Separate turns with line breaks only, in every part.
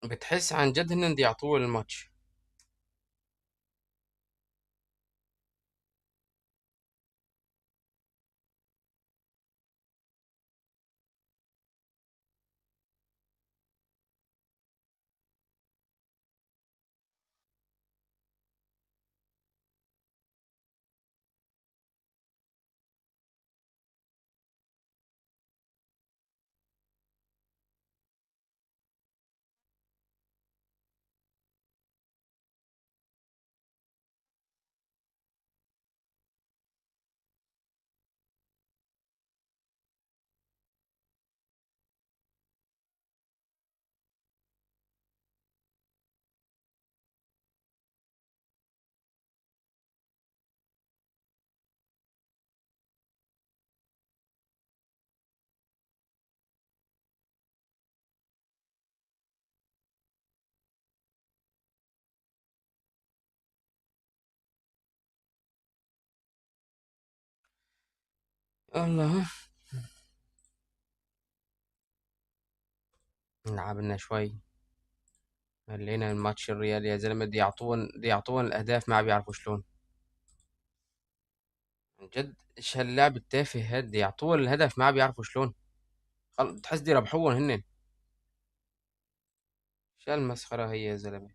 بتحس عن جد هن بده يعطوه الماتش. الله. نلعب لنا شوي. خلينا الماتش الريال يا زلمة، بده يعطون الأهداف ما بيعرفوا شلون. عن جد ايش هاللعب التافه هاد، بده يعطون الهدف ما بيعرفوا شلون. بتحس دي ربحوهم هن. شو المسخرة هي يا زلمة.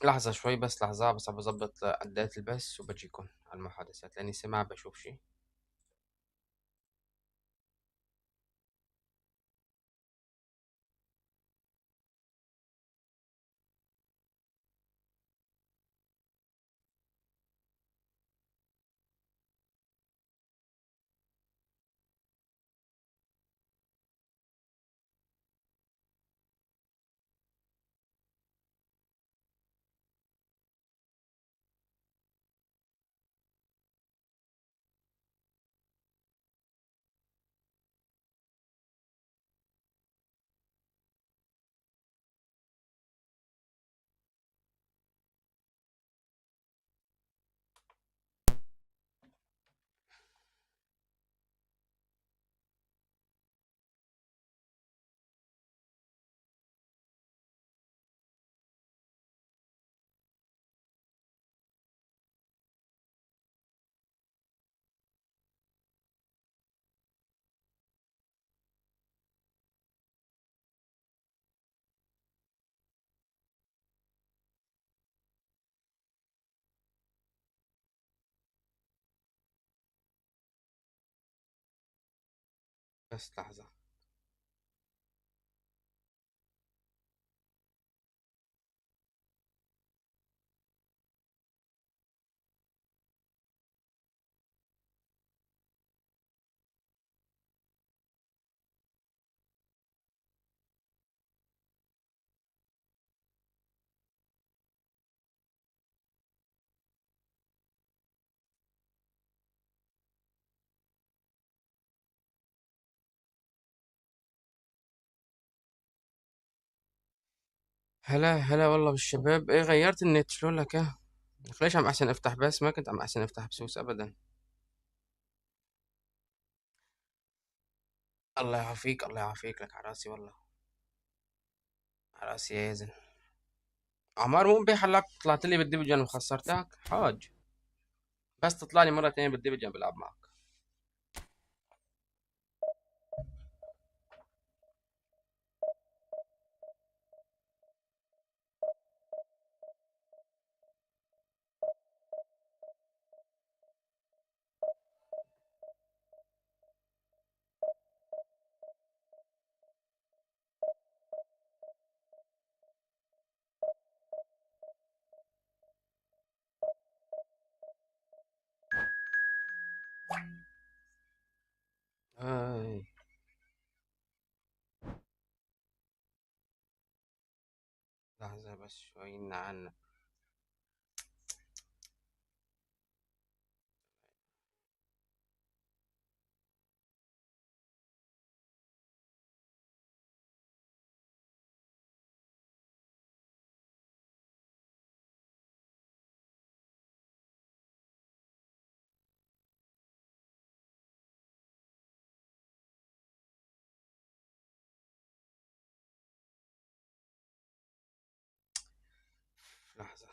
لحظة شوي بس، لحظة بس عم بظبط عدات البث وبجيكم على المحادثات لأني سمع بشوف شي. بس لحظة. هلا هلا والله بالشباب. ايه غيرت النت شلون لك اه؟ ليش عم احسن افتح بس، ما كنت عم احسن افتح بسوس ابدا. الله يعافيك الله يعافيك، لك على راسي والله. على راسي يا يزن. عمار مو امبارح هلاك طلعت لي بالديفيجن وخسرتك حاج. بس تطلع لي مرة تانية بالديفيجن بلعب معك. هاي. لحظة بس شوي نعن. لحظة.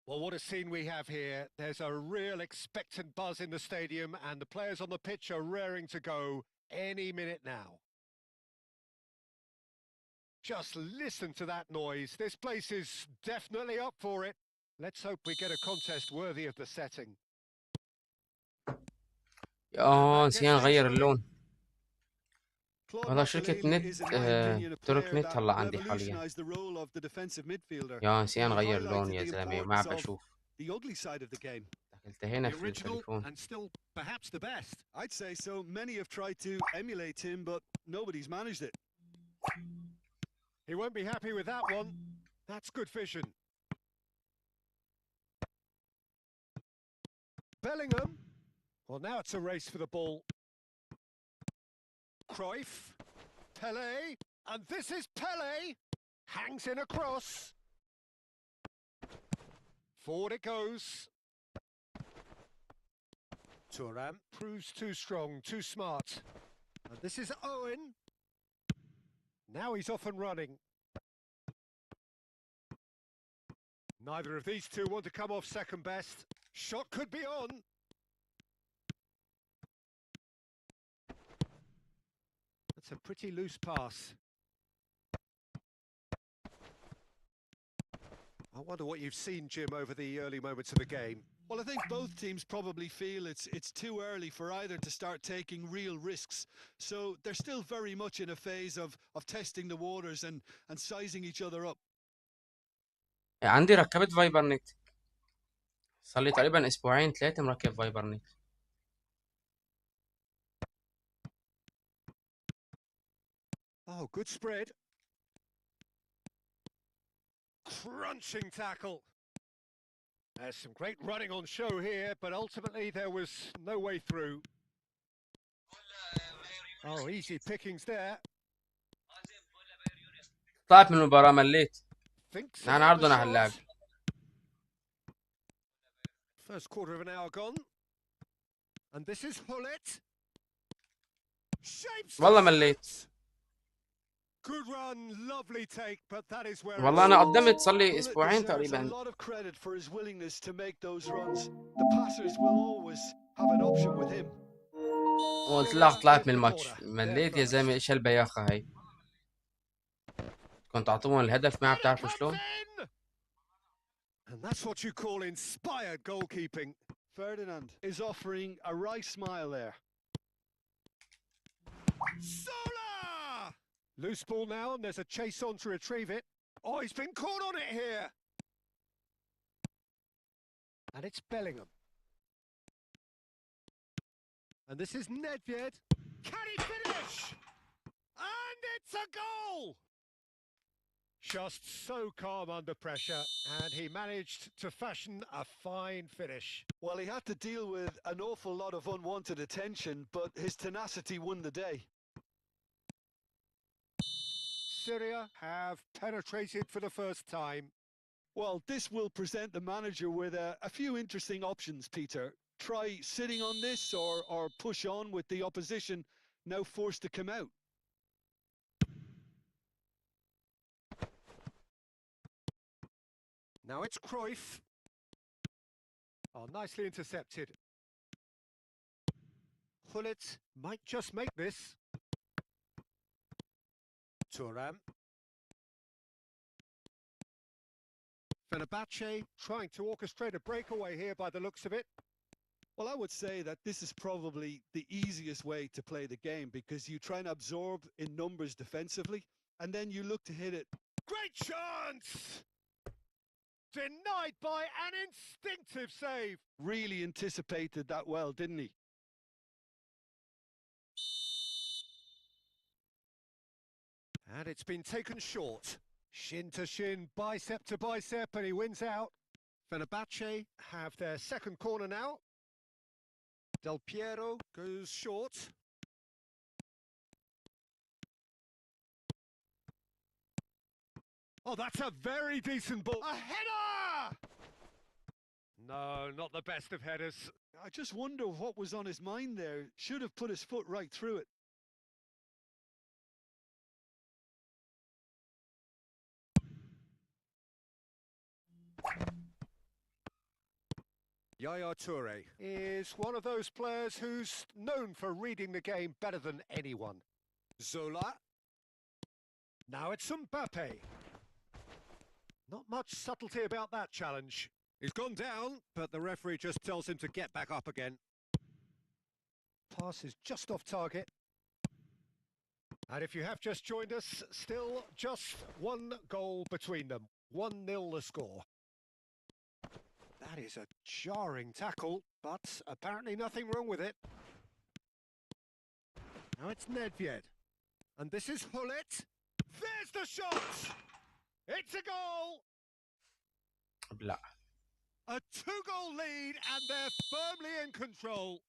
Well, what a scene we have here. There's a real expectant buzz in the stadium, and the players on the pitch are raring to go any minute now. Just listen to that noise. This place is definitely up for it. Let's hope we get a contest worthy of the setting.
نسينا نغير اللون. والله شركة نت ترك نت هلا عندي حاليا. نسينا نغير اللون يا زلمة وما عم بشوف. التهينا في التليفون.
And still perhaps the best.
I'd say so. Many have tried to emulate him, but nobody's managed it.
He won't be happy with that one. That's good vision. Bellingham. Well, now it's a race for the ball. Cruyff. Pelé. And this is Pelé. Hangs in a cross. Forward it goes. Thuram proves too strong, too smart. And this is Owen. Now he's off and running. Neither of these two want to come off second best. Shot could be on. That's a pretty loose pass. I wonder what you've seen, Jim, over the early moments of the game.
Well, I think both teams probably feel it's too early for either to start taking real risks. So they're still very much in a phase of testing the waters and sizing each other up.
عندي ركبت فايبر نت. صار لي تقريبا اسبوعين 3 مركب فايبر نت.
Oh, good spread. Crunching tackle. There's some great running on show here, but ultimately there was no way through. Oh, easy pickings there.
طلعت من المباراة مليت. أنا عرضنا على اللعب.
First quarter of an hour gone. And this is Hullet.
والله مليت.
Good run, lovely take, but that is where.
والله أنا قدمت صار لي أسبوعين تقريبا.
A lot of credit for his willingness to make those runs. The passers will always have an option with him.
قلت لك طلعت من الماتش مليت يا زلمة. إيش هالبياخة هاي. كنت اعطوهم الهدف ما
And it
بتعرفوا
comes
شلون.
in! And that's what you call inspired goalkeeping.
Ferdinand is offering a wry smile there.
Sola! Loose ball now, and there's a chase on to retrieve it. Oh, he's been caught on it here. And it's Bellingham. And this is Nedved. Can he finish? And it's a goal! Just so calm under pressure, and he managed to fashion a fine finish.
Well, he had to deal with an awful lot of unwanted attention, but his tenacity won the day.
Syria have penetrated for the first time.
Well, this will present the manager with a few interesting options, Peter. Try sitting on this or push on with the opposition now forced to come out.
Now it's Cruyff. Oh, nicely intercepted. Hullet might just make this. Thuram. Fenerbahce trying to orchestrate a breakaway here by the looks of it.
Well, I would say that this is probably the easiest way to play the game because you try and absorb in numbers defensively and then you look to hit it.
Great chance! Denied by an instinctive save.
Really anticipated that well, didn't he?
And it's been taken short. Shin to shin, bicep to bicep, and he wins out. Fenerbahce have their second corner now. Del Piero goes short. Oh, that's a very decent ball. A header! No, not the best of headers.
I just wonder what was on his mind there. Should have put his foot right through it.
Yaya Toure is one of those players who's known for reading the game better than anyone. Zola. Now it's Mbappe. Not much subtlety about that challenge. He's gone down, but the referee just tells him to get back up again. Pass is just off target. And if you have just joined us, still just one goal between them. 1-0 the score. That is a jarring tackle, but apparently nothing wrong with it. Now it's Nedved. And this is Hullet. There's the shot! It's a goal!
لا.
A two-goal lead, and they're firmly in control.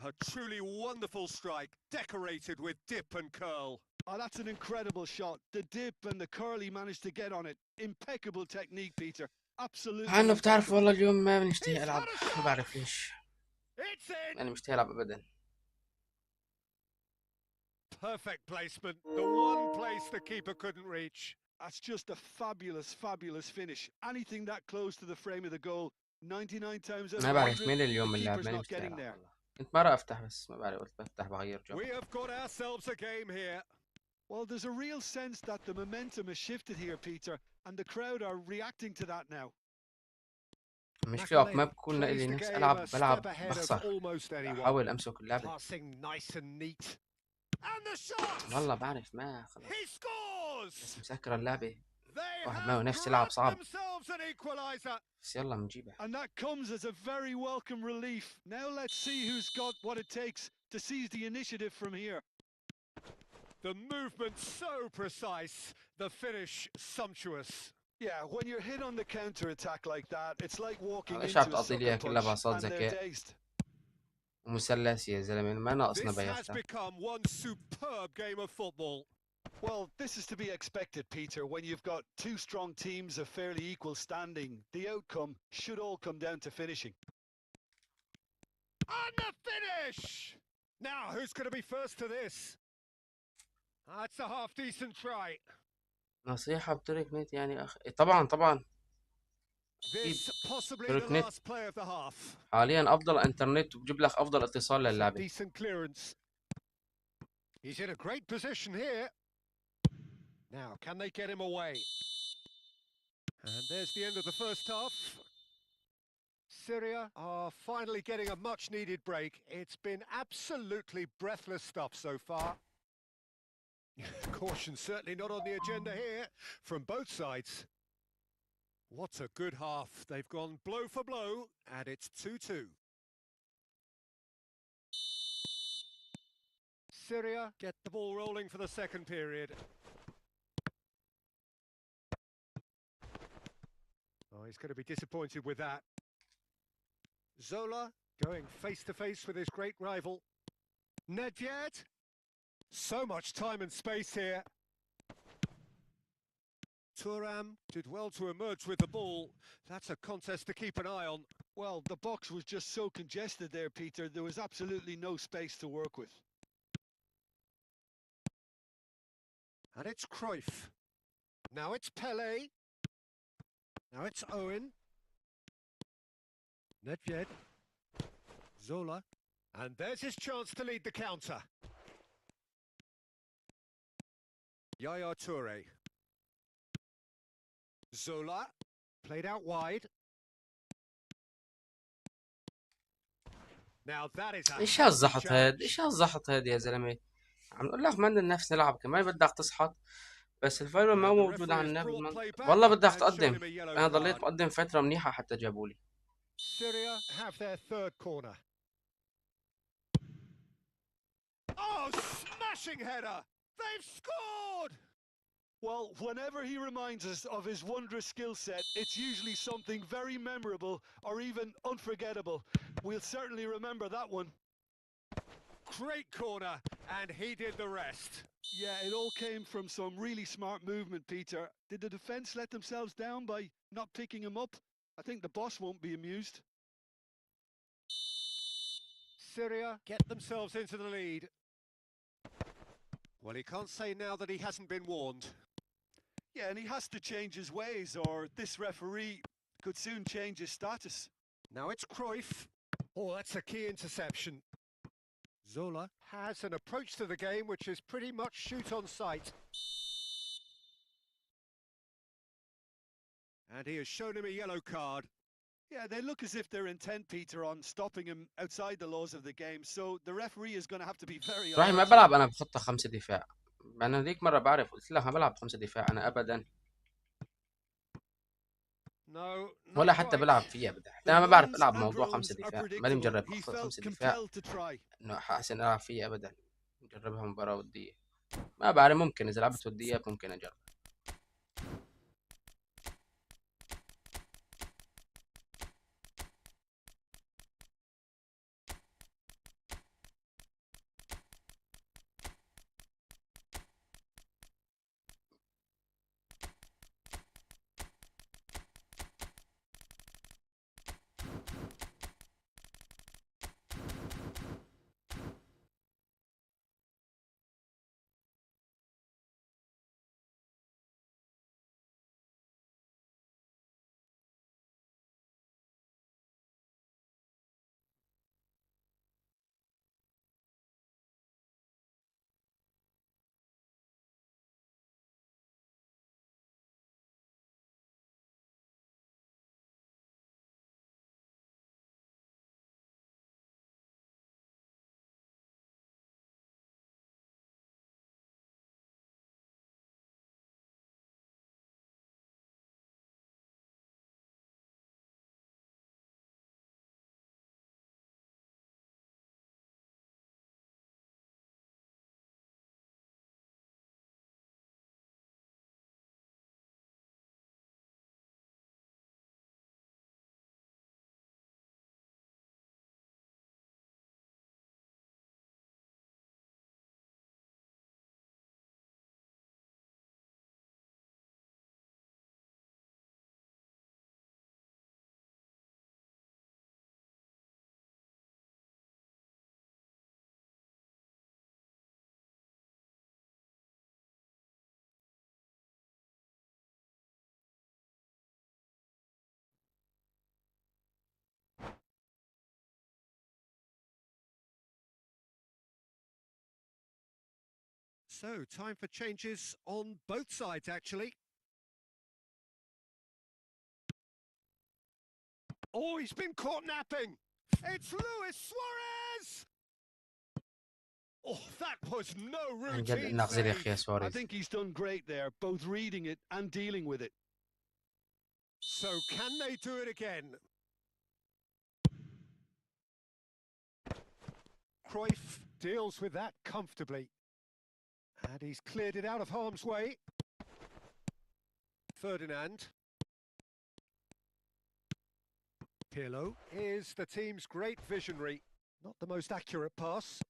A truly wonderful strike, decorated with dip and curl.
Oh, that's an incredible shot. The dip and the curl he managed to get on it. Impeccable technique, Peter. Absolutely.
عنه بتعرف والله اليوم ما بنشتهي ألعب، ما بعرف ليش.
It's in!
أنا مشتهي ألعب أبدا.
Perfect placement, the one place the keeper couldn't reach.
That's just a fabulous, fabulous finish. Anything that close to the frame of the goal, 99 times out of
ما بعرف
100,
مين اليوم
the
اللاعب،
keeper's
ماني
not
مشتهي
getting
ألعب
there.
والله. كنت مرة أفتح بس ما بعرف، قلت بفتح بغير جو.
We have got ourselves a game here.
Well, there's a real sense that the momentum has shifted here, Peter, and the crowd are reacting to that now.
مش وقت ما بكون لي نفس ألعب بلعب بخسر، أحاول أمسك اللعبة.
Passing nice and neat. And the shot!
والله بعرف ما خلص.
He scores!
بس مسكر اللعبة.
They
واحد ما هو نفس
have
يلعب
grabbed
صعب.
themselves an equalizer.
بس يلا بنجيبها.
And that comes as a very welcome relief. Now let's see who's got what it takes to seize the initiative from here.
The movement so precise, the finish sumptuous.
Yeah, when you're hit on the counter-attack like that, it's like walking
ايش
into
عم
a
تقضي لي
sucker
إياها كلها
punch,
باصات
and they're
ذكاء
dazed.
ومثلث يا زلمة، ما ناقصنا
This has
بيافتها.
become one superb game of football.
Well, this is to be expected, Peter. When you've got two strong teams of fairly equal standing, the outcome should all come down to finishing.
And the finish! Now, who's going to be first to this? That's a half-decent try.
نصيحة بتركنت يعني طبعا طبعا.
This possibly the
ركنت
last play of the half.
حاليا أفضل إنترنت وبجيب لك أفضل اتصال للعبة.
Decent clearance. He's in a great position here. Now, can they get him away? And there's the end of the first half. Syria are finally getting a much-needed break. It's been absolutely breathless stuff so far. Caution certainly not on the agenda here from both sides. What a good half. They've gone blow for blow, and it's 2-2. Syria get the ball rolling for the second period. Oh, he's going to be disappointed with that. Zola going face-to-face with his great rival. Nedved. So much time and space here. Thuram did well to emerge with the ball. That's a contest to keep an eye on.
Well, the box was just so congested there, Peter. There was absolutely no space to work with.
And it's Cruyff. Now it's Pele. Now it's Owen. Nedved. Zola. And there's his chance to lead the counter. Yaya Toure. Zola. Played out wide. Now that is a
ايش هالزحط
hefty
هاد؟
challenge.
ايش هالزحط هاد يا زلمه؟ عم نقول لك من النفس نلعب كمان بدك تصحط، بس الفايرو ما
And the
موجود
referee
على
has
النافذ
brought play back
والله بدك
and shown
تقدم.
him a yellow
انا ضليت
card.
مقدم فتره منيحه حتى جابوا لي.
Syria have their third corner. Oh, smashing header! They've scored!
Well, whenever he reminds us of his wondrous skill set, it's usually something very memorable or even unforgettable. We'll certainly remember that one.
Great corner, and he did the rest.
Yeah, it all came from some really smart movement, Peter. Did the defence let themselves down by not picking him up? I think the boss won't be amused.
Syria get themselves into the lead. Well, he can't say now that he hasn't been warned.
Yeah, and he has to change his ways, or this referee could soon change his status.
Now it's Cruyff. Oh, that's a key interception. Zola has an approach to the game which is pretty much shoot on sight. And he has shown him a yellow card.
Yeah, they look as if they're intent, Peter, on stopping him outside the laws of the game, so the referee is going to have to be very
راهي ما
alert.
بلعب انا بخطه 5 دفاع. انا ذيك مره بعرف قلت لك ما بلعب 5 دفاع انا ابدا،
No,
ولا
not
حتى
quite.
بلعب فيها ابدا. حتى
The
انا ما بعرف
moans
العب
and
موضوع
groans are
5 دفاع، ماني
predictable.
مجرب
He felt
5 دفاع
compelled to try.
انه حاسن العب فيها ابدا. نجربها مباراه وديه، ما بعرف، ممكن اذا لعبت وديه ممكن اجرب.
So, time for changes on both sides, actually. Oh, he's been caught napping. It's Luis Suarez! Oh, that was no
عن جد
routine
انك زي يا اخي يا
save.
I
سواريز.
think he's done great there, both reading it and dealing with it.
So, can they do it again? Cruyff deals with that comfortably. And he's cleared it out of harm's way. Ferdinand. Pirlo is the team's great visionary. Not the most accurate pass.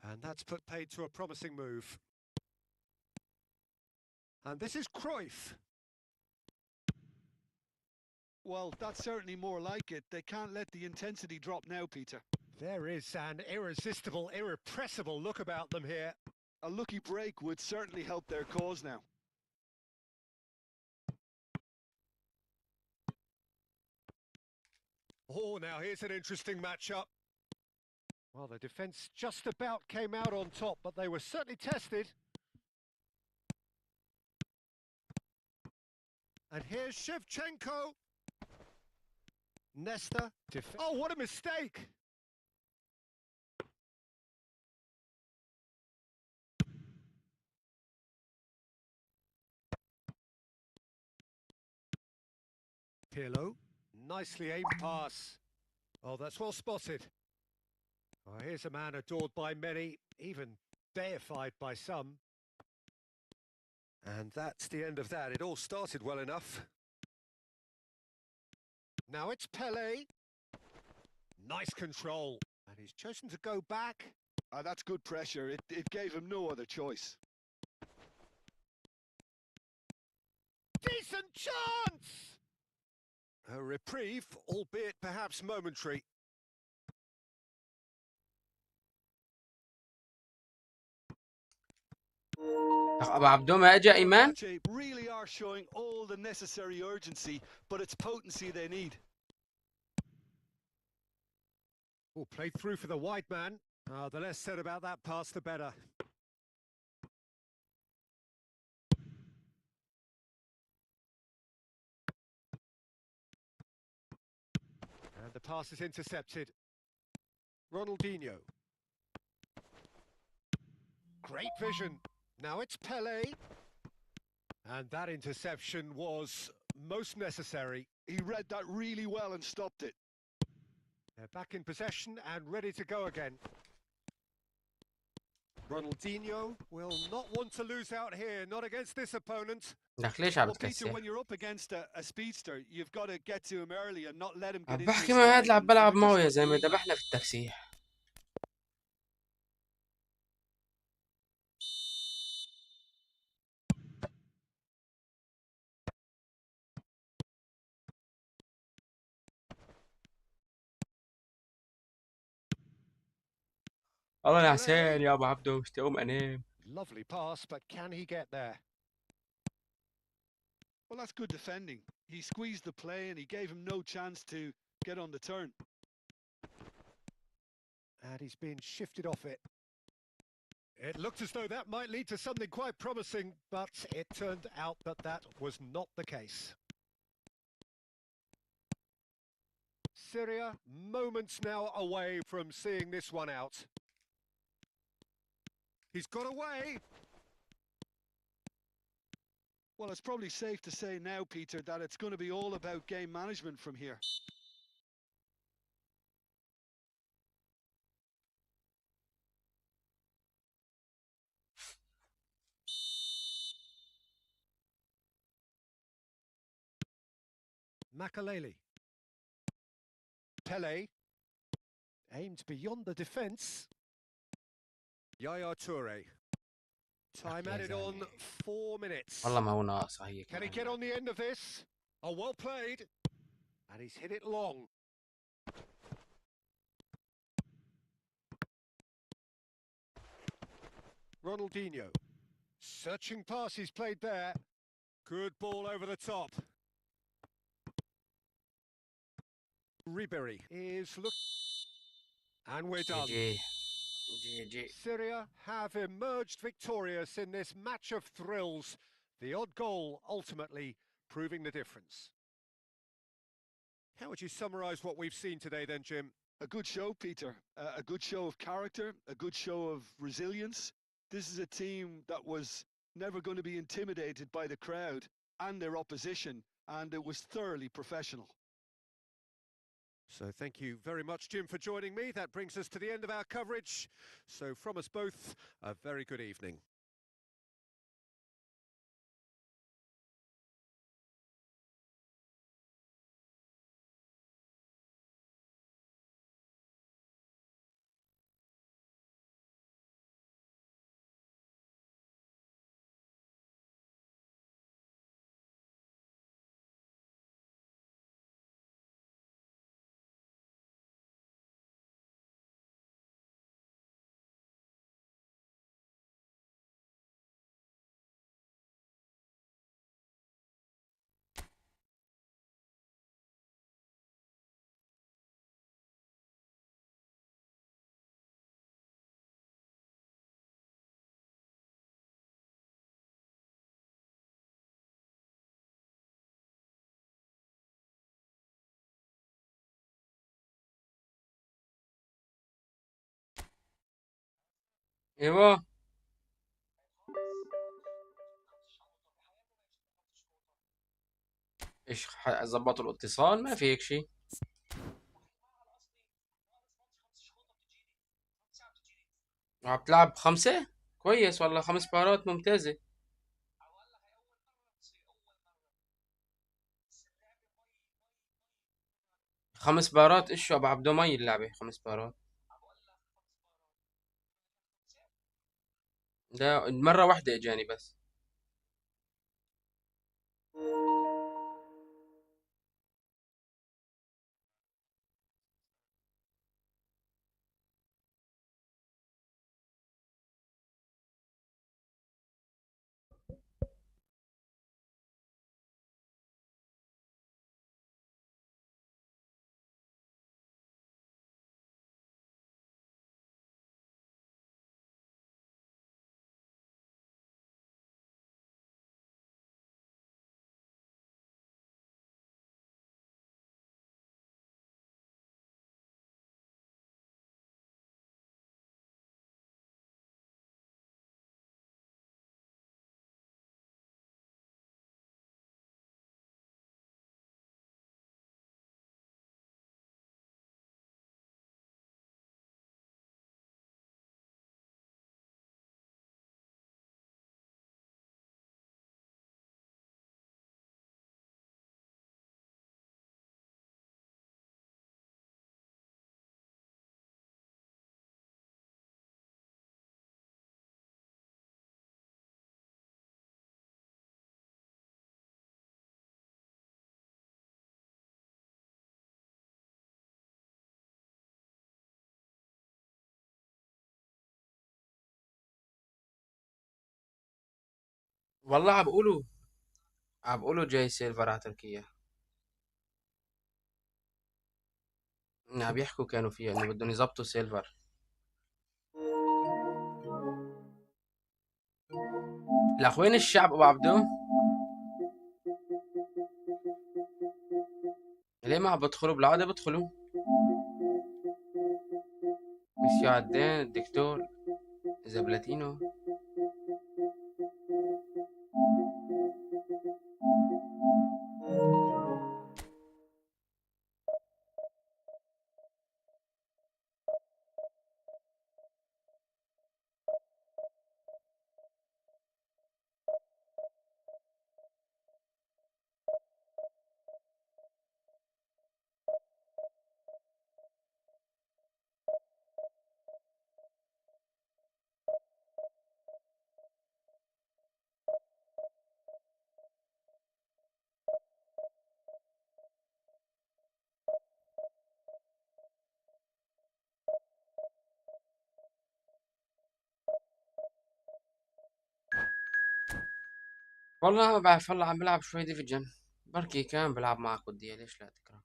And that's put paid to a promising move. And this is Cruyff.
Well, that's certainly more like it. They can't let the intensity drop now, Peter.
There is an irresistible, irrepressible look about them here.
A lucky break would certainly help their cause now.
Oh, now here's an interesting matchup. Well, the defence just about came out on top, but they were certainly tested. And here's Shevchenko. Nesta. Oh, what a mistake! Pirlo. Nicely aimed pass. Oh, that's well spotted. Oh, here's a man adored by many, even deified by some. And that's the end of that. It all started well enough. Now it's Pelé. Nice control. And he's chosen to go back.
That's good pressure. It gave him no other choice.
Decent chance! A reprieve, albeit perhaps momentary.
ابو عبدو ما اجى ايمان.
Really are showing all the necessary urgency, but it's potency they need.
Oh, played through for the wide man. The less said about that pass, the better. And the pass is intercepted. Ronaldinho. Great vision. Now it's Pelé. And that interception was most necessary.
He read that really well and stopped it.
They're back in possession and ready to go again. Ronaldinho will not want to lose out here, not against this opponent.
لك ليش عم
Well, Peter,
تكسر؟
when you're up against a speedster, you've got to get to him early and not let him get
عم
into
بحكي
his
مع هذا اللي عم
stride,
بلعب
and
معه
they're
يا
just
زلمه،
not doing that.
ذبحنا في التكسيح. والله يا حسين يا ابو عبدو مش تقوم انام.
Lovely pass, but can he get there?
Well, that's good defending. He squeezed the play and he gave him no chance to get on the turn.
And he's been shifted off it. It looked as though that might lead to something quite promising, but it turned out that that was not the case. Syria, moments now away from seeing this one out. He's got away.
Well, it's probably safe to say now, Peter, that it's going to be all about game management from here.
Makaleli. Pelé. Aimed beyond the defence. Yaya Toure. Time added on 4 minutes.
والله ما هو ناقص هي.
Can he get on the end of this? Oh, well played. And he's hit it long. Ronaldinho. Searching pass he's played there. Good ball over the top. Ribery is look. And we're done.
GG. جي جي.
Syria have emerged victorious in this match of thrills, the odd goal ultimately proving the difference. How would you summarise what we've seen today then, Jim?
A good show, Peter. A good show of character, a good show of resilience. This is a team that was never going to be intimidated by the crowd and their opposition, and it was thoroughly professional.
So thank you very much, Jim, for joining me. That brings us to the end of our coverage. So from us both, a very good evening.
ايوه. ايش ظبطوا الاتصال؟ ما في هيك شيء. وعم تلعب خمسة؟ كويس والله، 5 مباريات ممتازة. 5 مباريات ايش ابو عبدو مي اللعبة 5 مباريات. ده مرة واحدة اجاني بس. والله عم بقولوا جاي سيلفر على تركيا. عم بيحكوا كانوا فيها انه بدهم يظبطوا سيلفر. لك وين الشعب ابو عبدو؟ ليه ما عم بدخلوا؟ بالعادة بدخلوا. مسيو عدين الدكتور زبلاتينو. والله ما بعرف، والله عم بلعب شوي ديفيجن. بركي كان بلعب معك ودية، ليش لا تكره.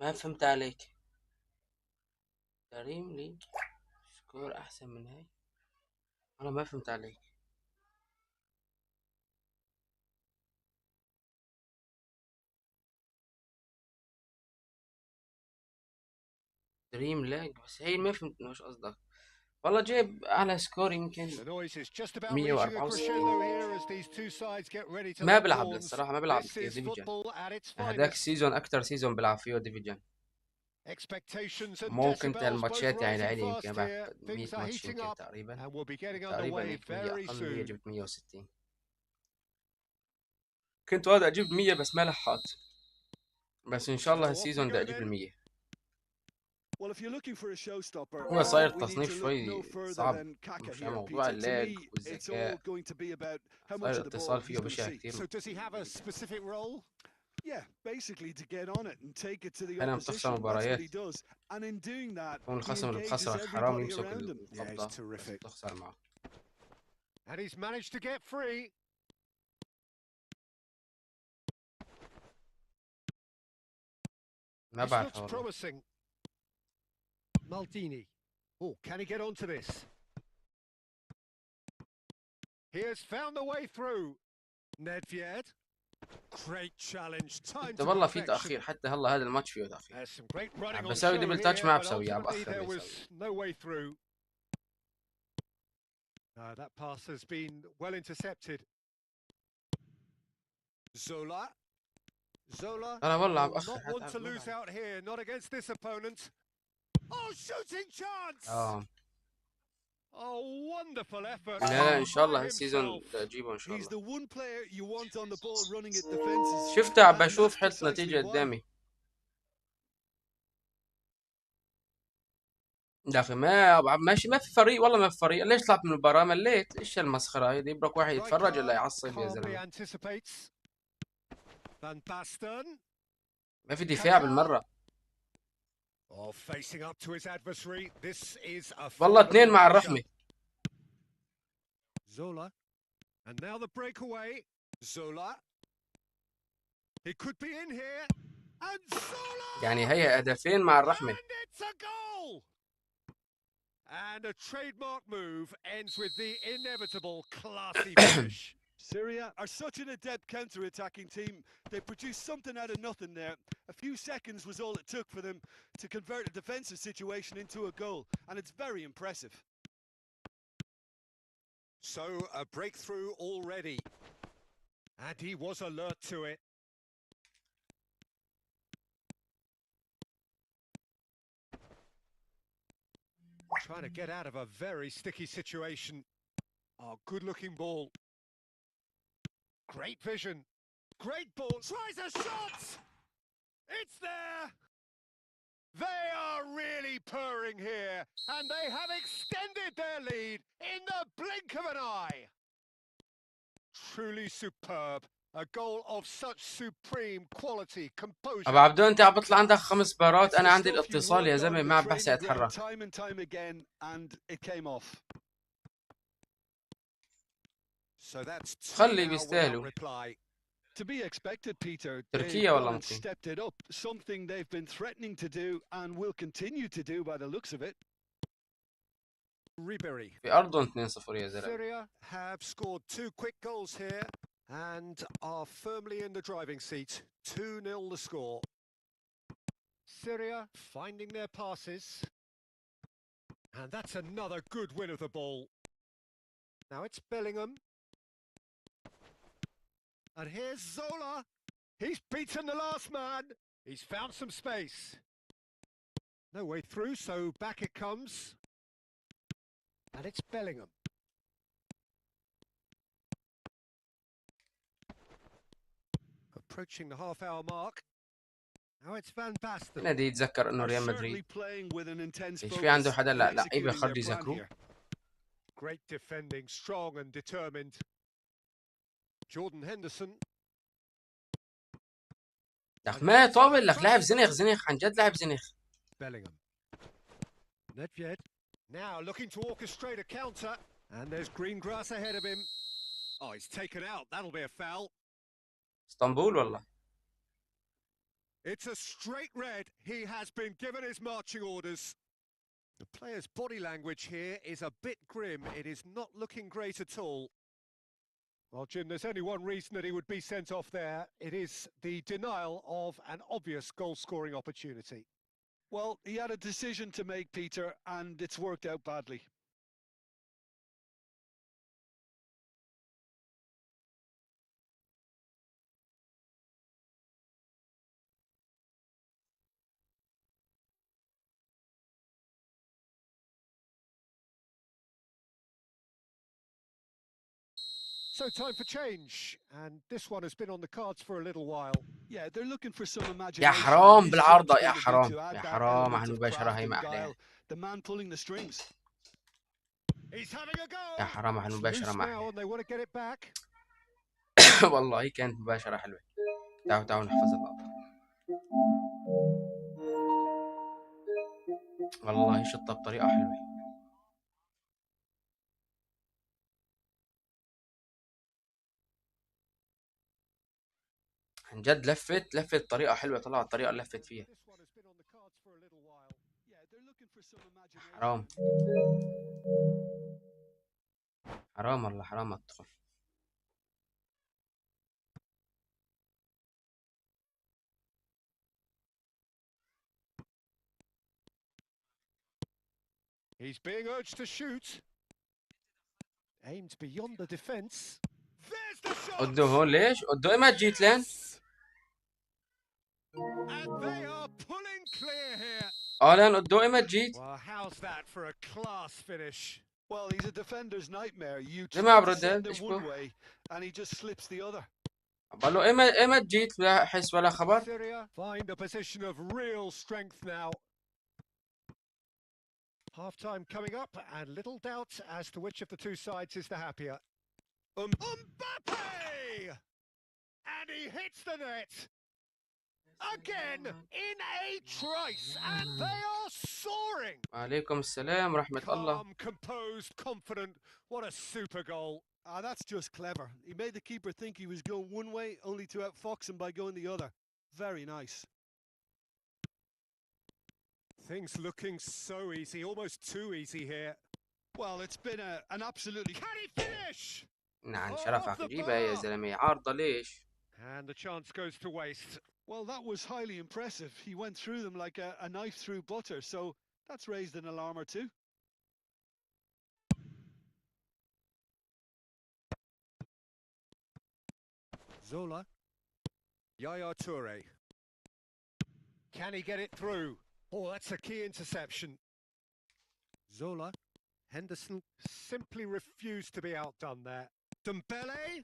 ما فهمت عليك. كريم لي سكور احسن من هاي. انا ما فهمت عليك. دريم لاج، بس هي ما فهمت وش قصدك. والله جايب اعلى سكور يمكن
The noise is just about reaching a
164.
crescendo here as these two sides get ready to
ما
lock
بلعب
horns.
للصراحة، ما بلعب
This
كثير
is
ديفيجن.
football at its
هذاك
finest.
السيزون اكثر سيزون بلعب فيه ديفيجن.
Expectations and
ممكن
decibels both
الماتشات يعني
rising
لعلي
fast
يمكن
here.
بعد 100
Things are
ماتش
heating
يمكن
up
تقريبا.
and we'll be getting
تقريبا
underway
هيك 100
very
اقل من 100
soon.
جبت 160. كنت وادي اجيب 100 بس ما لحقت. بس ان شاء الله
So off we
السيزون بدي
go
اجيب
then.
100.
Well, if you're looking for a showstopper,
هو صاير
we need
تصنيف
to look no
شوي
further
صعب
than Kaka
مشان
here,
موضوع
Peter. To
اللاج
me, it's all
والذكاء.
going to be about how much
صاير
of the ball
اتصال
he's
فيه
going to
بشع
see.
كثير.
So does he have a specific role?
Yeah, basically to get on it and take it to the
احيانا بتخسر
opposition. That's what
مباريات.
he does. And in doing that,
هو
he
الخصم اللي
engages
بخسرك حرام
everybody
يمسك
around him.
Yeah,
القبضة
it's
بس
terrific.
بتخسر معه.
And he's managed to get free.
ما
This
بعرف
looks
والله.
promising. Maldini. Oh, can he get onto this? He has found the way through. Nedved. Great challenge. Time
انت
to
والله في
perfection.
تأخير، حتى هلا هذا الماتش فيه تأخير.
There's some great running
عم
on
بساوي
show
دبل
here,
تاتش ما
but
بسويه، عم
ultimately
بأخر
there
بيسوي.
was no way through. That pass has been well intercepted. Zola. Zola
انا والله عم
will
بأخر
not want
حتى
to lose out here, not against this opponent. Oh, shooting chance! Oh, wonderful effort.
لا ان شاء الله
by
هالسيزون
himself.
بدي اجيبه ان شاء
He's
الله.
the one player you want on the ball running at defenses.
شفتها عم
And
بشوف
that's
حط
precisely
نتيجة
why.
قدامي. يا اخي ما ماشي، ما في فريق والله، ما في فريق. ليش طلعت من المباراة؟ مليت. ايش المسخرة هاي؟ يبرك واحد يتفرج ولا يعصب يا
Calmly
زلمة.
anticipates. Van Basten.
ما في دفاع بالمرة.
Oh, facing up to his adversary. This is a
والله اثنين مع الرحمة.
Zola. And now the breakaway. Zola. He could be in here. And Zola!
يعني هي هدفين مع الرحمة.
And it's a goal! And a trademark move ends with the inevitable classy finish.
Syria are such an adept counter-attacking team. They produced something out of nothing there. A few seconds was all it took for them to convert a defensive situation into a goal, and it's very impressive.
So a breakthrough already. And he was alert to it. Trying to get out of a very sticky situation. Oh, good-looking ball. Great vision. Great ball. Tries a shot! It's there! They are really purring here, and they have extended their lead in the blink of an eye. Truly superb. A goal of such supreme quality, composure.
ابو عبدو انت عم بطلع عندك 5 بارات، انا عندي الاتصال يا زلمه ما عم بحسن اتحرك.
Time and time again, and it came off.
So that's
خلي بيستاهلوا.
To be expected, Peter.
تركيا والله
They've
ممكن.
stepped it up, something they've been threatening to do and will continue to do by the looks of it.
Ribery.
في ارضهم 2-0 يا زلمه.
Syria have scored 2 quick goals here and are firmly in the driving seat. 2-0 the score. Syria finding their passes. And that's another good win of the ball. Now it's Bellingham. And here's Zola. He's beaten the last man. He's found some space. No way through, so back it comes. And it's Bellingham. Approaching the half-hour mark. Now it's Van Basten.
نادي يتذكر انه ريال مدريد. ايش في عنده حدا لعيبه خرج يذكروه.
Great defending, strong and determined. Jordan Henderson.
لك ما طول لك، لاعب زنخ عن جد، لاعب زنخ.
Bellingham. Nedved. Now looking to orchestrate a counter. And there's green grass ahead of him. Oh, he's taken out. That'll be a foul.
اسطنبول والله.
It's a straight red. He has been given his marching orders. The player's body language here is a bit grim. It is not looking great at all. Well, Jim, there's only one reason that he would be sent off there. It is the denial of an obvious goal-scoring opportunity.
Well, he had a decision to make, Peter, and it's worked out badly.
So time for change, and this one has been on the cards for a little while.
Yeah, they're looking for some imagination.
يا حرام
His
بالعارضة،
job's
يا
going to be
حرام
to add
يا
that
حرام على
element of
المباشرة،
craft
هي
and
ما أحلاها.
guile. The man pulling the strings.
He's having a go.
يا حرام على
It's
المباشرة
loose
ما
now,
أحلاها.
and they want to get it back.
والله كانت مباشرة حلوة. تعالوا نحفظ اللقطة. والله شطة بطريقة حلوة. عن جد لفت بطريقة حلوة، طلعت الطريقة اللي لفت فيها. حرام حرام والله حرام ادخل.
He's being urged to shoot. Aimed beyond the defence. There's the shot.
قدو هون ليش؟ قدو إما جيت لين؟
And they are pulling clear here.
لين قدو إما جيت؟
Well, how's that for a class finish?
Well, he's a defender's nightmare. You
زي
try
ما
to send
بردد
him one
إشبه.
way, and he just slips the other.
قالوا إما جيت لا حس ولا خبر.
Syria find a position of real strength now. Half-time coming up, and little doubt as to which of the two sides is the happier. Mbappe! And he hits the net. Again, in a trice, and they are soaring.
وعليكم السلام ورحمة الله.
Calm, composed, confident. What a super goal.
That's just clever. He made the keeper think he was going one way, only to outfox him by going the other. Very nice.
Things looking so easy, almost too easy here.
Well, it's been an absolutely...
Can he finish?
نعم شرفك جيبها يا زلمة، عارضة ليش؟
And the chance goes to waste.
Well, that was highly impressive. He went through them like a knife through butter, so that's raised an alarm or two.
Zola. Yaya Toure. Can he get it through? Oh, that's a key interception. Zola. Henderson simply refused to be outdone there. Dembele.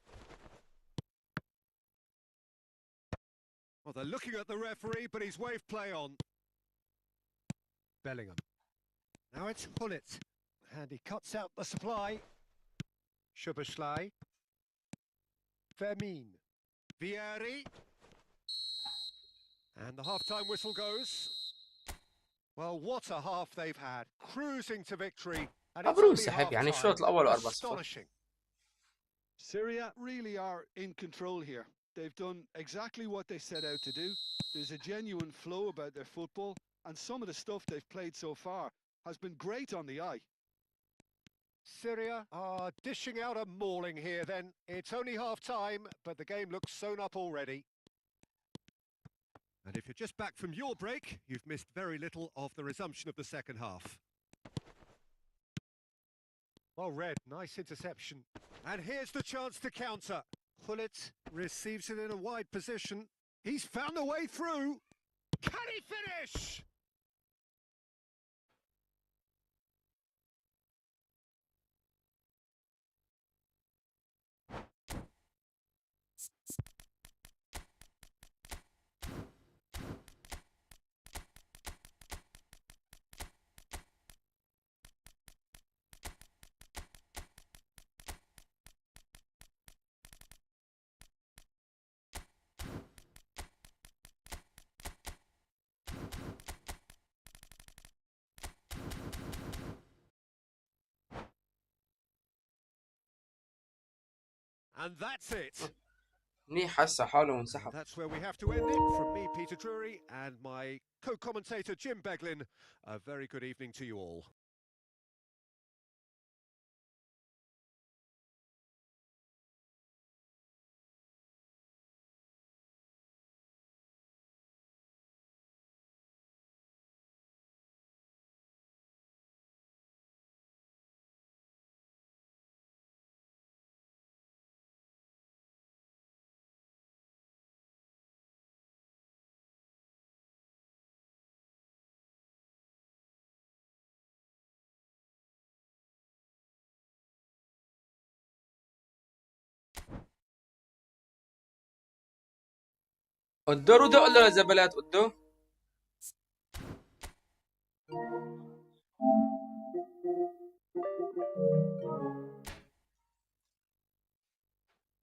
Well, they're looking at the referee, but he's waved play on. Bellingham. Now it's Hullet. And he cuts out the supply. Szoboszlai. Vermin. Vieri. And the half-time whistle goes. Well, what a half they've had. Cruising to victory. And it's
مبروك
only
سحب يعني
half-time.
الشوط الأول 4-0.
Astonishing.
Syria really are in control here. They've done exactly what they set out to do. There's a genuine flow about their football, and some of the stuff they've played so far has been great on the eye.
Syria are dishing out a mauling here then. It's only half-time, but the game looks sewn up already. And if you're just back from your break, you've missed very little of the resumption of the second half. Well read, nice interception. And here's the chance to counter. Hullet receives it in a wide position. He's found a way through. Can he finish? And that's it.
منيح حس حاله
And
وانسحب.
that's where we have to end it. From me, Peter Drury, and my co-commentator, Jim Beglin, a very good evening to you all.
قدو ردو قول له يا زبلات قدو.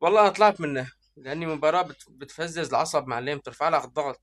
والله انا طلعت منه لاني مباراة بتفزز العصب معلم، بترفع لك الضغط.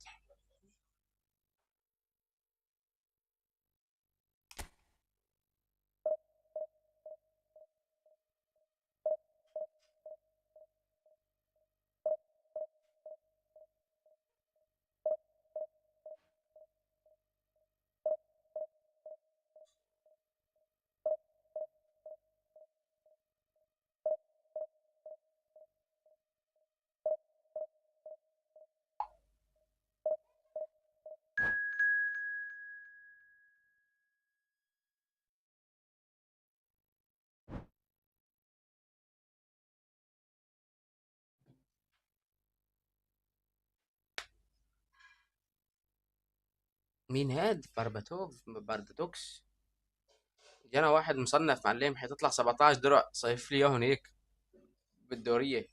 مين هاد؟ بارباتوكس. جانا واحد مصنف معلم، حتطلع 17 درع، صيف لي اياه هنيك بالدورية.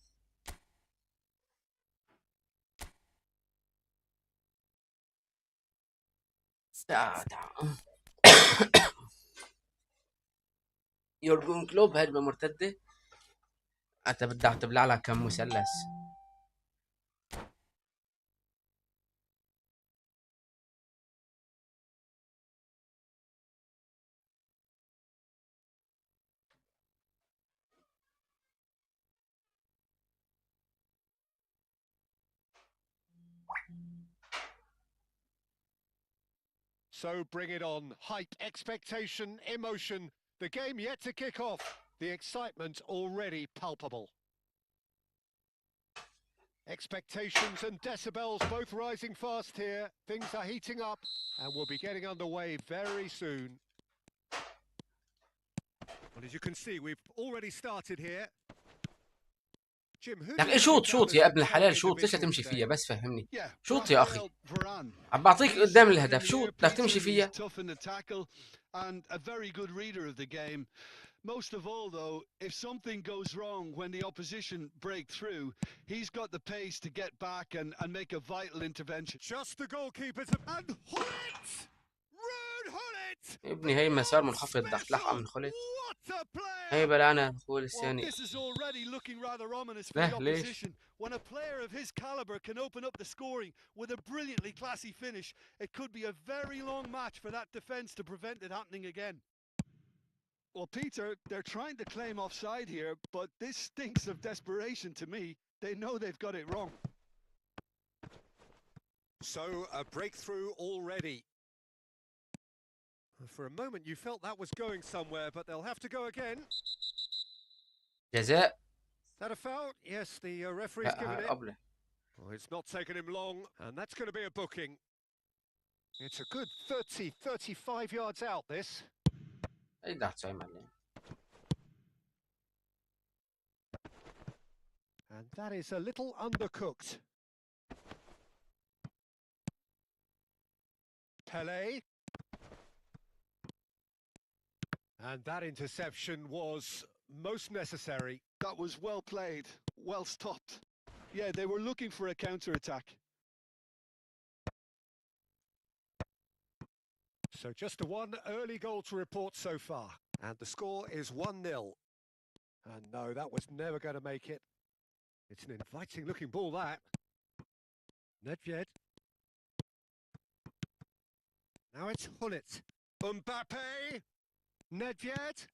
يورجون كلوب هجمة مرتدة. انت بدك تبلع لك كم مثلث.
So bring it on. Hype, expectation, emotion. The game yet to kick off. The excitement already palpable. Expectations and decibels both rising fast here. Things are heating up and we'll be getting underway very soon. Well, as you can see, we've already started here. Jim, who do
لك
you
ايه؟
put
شوط
down
شوط
as
يا
the
ابن
top
الحلال، شوط. ليش
individual
تمشي
today?
فيها؟ بس فهمني.
Yeah,
شوط يا اخي.
Raphael Varane.
عم بعطيك
He's
قدام
solid in
الهدف،
the
شوط.
air,
بدك
Peter.
تمشي
He's
فيها.
tough in the tackle and a very good reader of the game. Most of all, though, if something goes wrong when the opposition break through, he's got the pace to get back and make a vital intervention.
Just the goalkeepers and Hullet! Rude Hullet!
ابني هي مسار منخفض، بدك تلحقها
Special!
من خلت.
What a
هي
player!
بلانا الفول
Well,
الثاني.
this is already looking rather ominous for the
له ليش؟
opposition. When a player of his caliber can open up the scoring with a brilliantly classy finish, it could be a very long match for that defence to prevent it happening again. Well, Peter, they're trying to claim offside here, but this stinks of desperation to me. They know they've got it wrong.
So, a breakthrough already. For a moment you felt that was going somewhere, but they'll have to go again.
جزاء.
That a foul? Yes, the referee's given it.
قبله.
Oh, it's not taken him long, and that's going to be a booking. It's a good 30, 35 yards out, this.
اي بدك تسوي معلم.
And that is a little undercooked. Pele. And that interception was most necessary.
That was well played, well stopped. Yeah, they were looking for a counter-attack.
So just one early goal to report so far. And the score is 1-0. And no, that was never going to make it. It's an inviting looking ball, that. Nedved. Now it's Hullet. Mbappe. Nedved.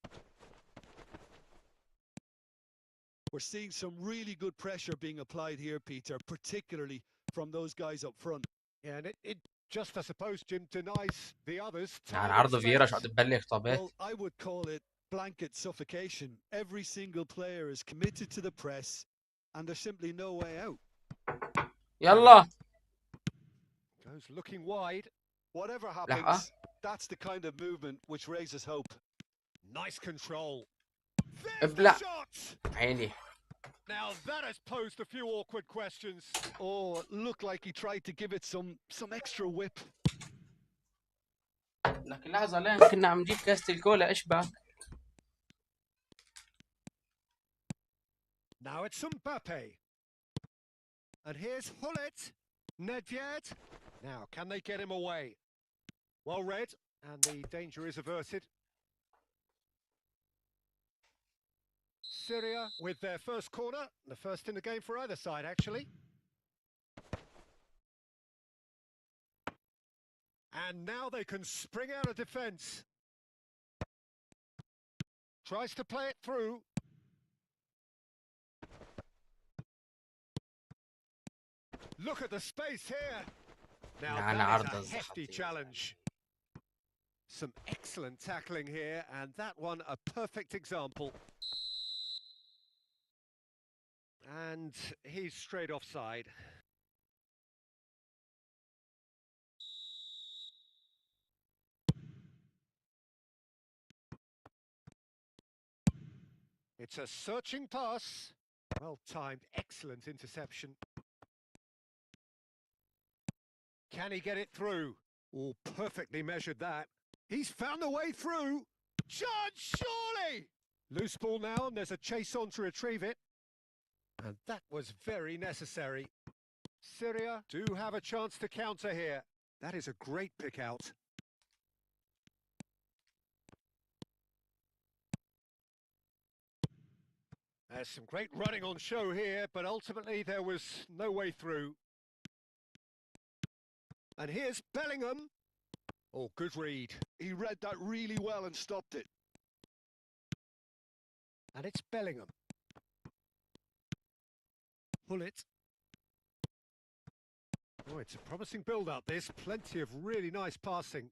We're seeing some really good pressure being applied here, Peter, particularly from those guys up front.
Yeah, and it just, I suppose, Jim, denies the others
يعني
time and
عرض فييرا شو
space.
قاعد تبلغ طابات.
Well, I would call it blanket suffocation. Every single player is committed to the press, and there's simply no way out.
يلا
Goes looking wide.
Whatever
لحقة.
happens, that's the kind of movement which raises hope.
Nice control. There's the
ابلع
shot.
عيني.
Now that has posed a few awkward questions.
Oh, it looked like he tried to give it some extra whip.
لكن لحظة لا كنا عم نجيب كاسة الكولا ايش بك؟
Now it's Mbappe. And here's Hullet. Nedved. Now, can they get him away? Well read, and the danger is averted. Syria with their first corner, the first in the game for either side, actually. And now they can spring out of defence. Tries to play it through. Look at the space here. Now that is a hefty challenge. Some excellent tackling here, and that one a perfect example. And he's straight offside. It's a searching pass. Well timed, excellent interception. Can he get it through? Oh, perfectly measured that. He's found a way through. Judge, surely! Loose ball now, and there's a chase on to retrieve it. And that was very necessary. Syria do have a chance to counter here. That is a great pick out. There's some great running on show here, but ultimately there was no way through. And here's Bellingham. Oh, good read.
He read that really well and stopped it.
And it's Bellingham. Hullet. Oh, it's a promising build-up, this. Plenty of really nice passing.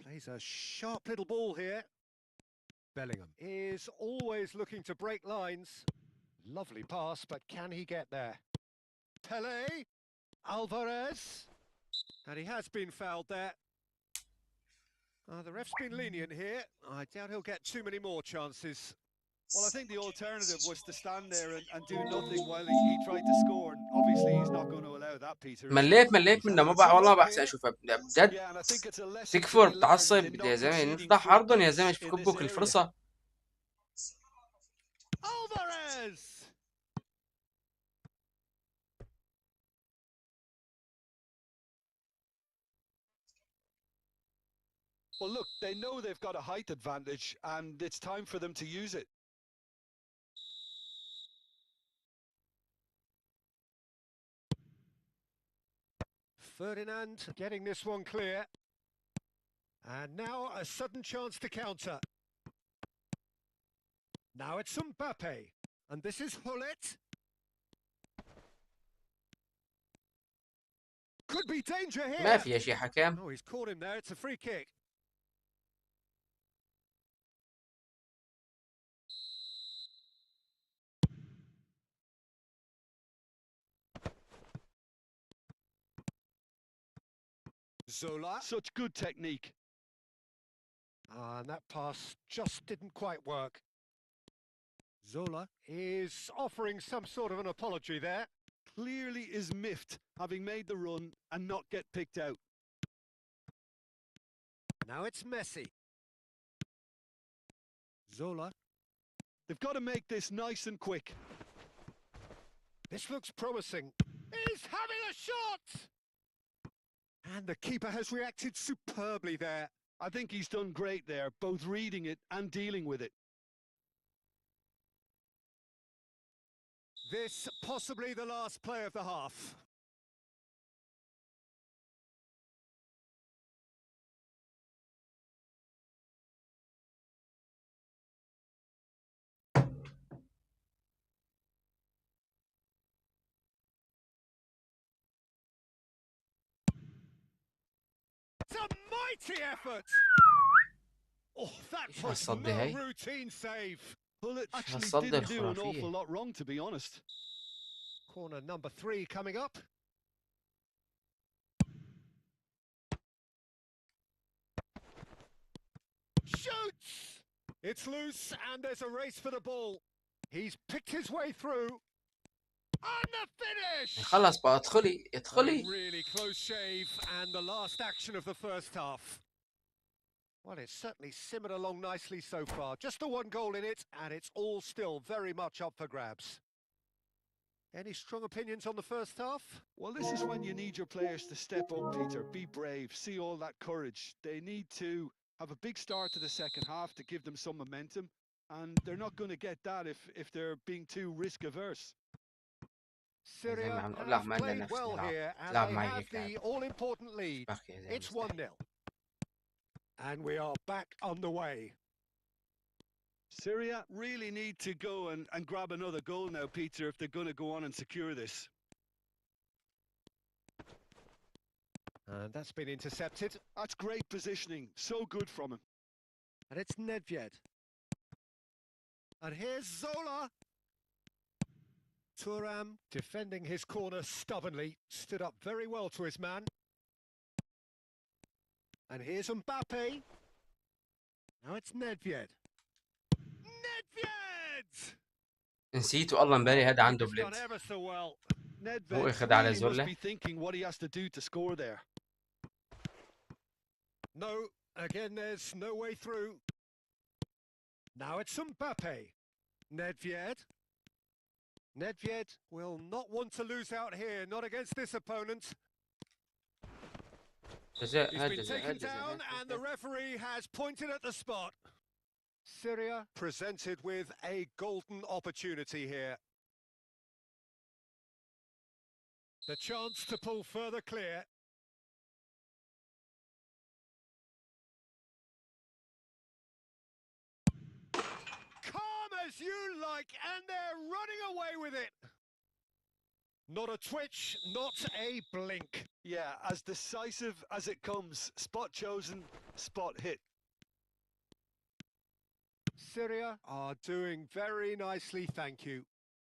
Plays a sharp little ball here. Bellingham is always looking to break lines. Lovely pass, but can he get there? Pele. Alvarez. And he has been fouled there. The ref's been lenient here. I doubt he'll get too many more chances.
Well, I think the alternative was to stand there and do nothing while he tried to score. And obviously, he's not going to allow that, Peter.
مليت منه ما بقى والله ما بحسن اشوفها بجد.
Yeah, and I think it's a lesson to
تكفر
be learned
بتعصب
in
يا
not
زلمه
conceding
نفتح
free
عرضهم يا زلمه
kicks in
يفكوا
this
كل
area.
الفرصه.
Alvarez!
Well, look, they know they've got a height advantage, and it's time for them to use it.
Ferdinand getting this one clear. And now a sudden chance to counter. Now it's Mbappe. And this is Hullet. Could be danger here.
ما في شيء حكام.
Oh, he's caught him there. It's a free kick. Zola.
Such good technique.
And that pass just didn't quite work. Zola is offering some sort of an apology there.
Clearly is miffed, having made the run and not get picked out.
Now it's Messi. Zola.
They've got to make this nice and quick.
This looks promising. He's having a shot! And the keeper has reacted superbly there.
I think he's done great there, both reading it and dealing with it.
This possibly the last play of the half. Mighty effort. Oh, that
ايش
was
هالصدة
no
هي؟
routine save.
Well, it
ايش
actually
هالصدة
didn't do an
الخرافية؟
awful lot wrong, to be honest.
Corner number 3 coming up. Shoots! It's loose and there's a race for the ball. He's picked his way through. And the finish!
خلص بقى ادخلي
A
ادخلي.
really close shave and the last action of the first half. Well, it's certainly simmered along nicely so far. Just the one goal in it, and it's all still very much up for grabs. Any strong opinions on the first half?
Well, this is when you need your players to step up, Peter. Be brave. See all that courage. They need to have a big start to the second half to give them some momentum, and they're not going to get that if they're being too risk averse.
Syria
عم نقول لك
have
ما عندنا
played
نفس
well
نلعب.
here, and
تلعب
they
معي
have
هيك
the
لعب.
all-important lead.
بخي يا
It's
مستحيل.
1-0. And we are back on the way.
Syria really need to go and grab another goal now, Peter, if they're going to go on and secure this.
And that's been intercepted.
That's great positioning. So good from him.
And it's Nedved. And here's Zola. Thuram, defending his corner stubbornly, stood up very well to his man. And here's Mbappe. Now it's Nedved. Nedved!
نسيت والله مباري هذا عنده
He's done
بليد.
ever so well.
Nedved
اخذ على
really must
زولة.
be thinking what he has to do to score there.
No, again there's no way through. Now it's Mbappe. Nedved. Nedved will not want to lose out here, not against this opponent.
جزاء
He's
هاد
been
جزاء
taken
هاد جزاء
down
هاد
and the
جزاء.
referee has pointed at the spot. Syria presented with a golden opportunity here. The chance to pull further clear. Calm as you like, and they're running away with it. Not a twitch, not a blink.
Yeah, as decisive as it comes. Spot chosen, spot hit.
Syria are doing very nicely, thank you.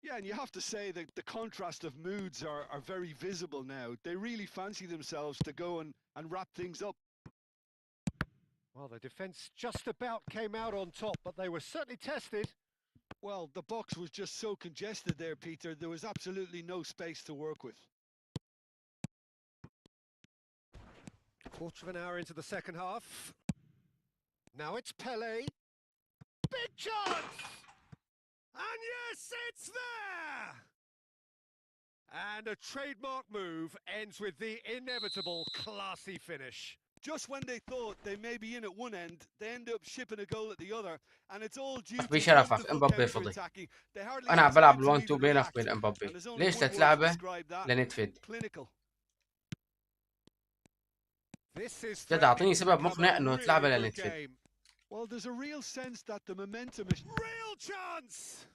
Yeah, and you have to say that the contrast of moods are very visible now. They really fancy themselves to go and wrap things up.
Well, the defence just about came out on top, but they were certainly tested.
Well, the box was just so congested there, Peter. There was absolutely no space to work with.
Quarter of an hour into the second half. Now it's Pele. Big chance! And yes, it's there! And a trademark move ends with the inevitable classy finish.
Just when they thought they may be in at one end, they end up shipping a goal at the other, and it's all due to
بشرفك
wonderful
امبابي فضي.
counter-attacking. They hardly
انا
had
عم بلعب
time to
ال1
even
2 بينك
react,
وبين
and
امبابي.
there's only
ليش
one word to
تتلعبه
describe that.
لنتفد؟
Clinical.
This is
جد اعطيني
threatening to
سبب
become
مقنع
a
انه
really
تلعبه
good
لنتفد.
game.
Well, there's a real sense that the momentum is...
Real chance!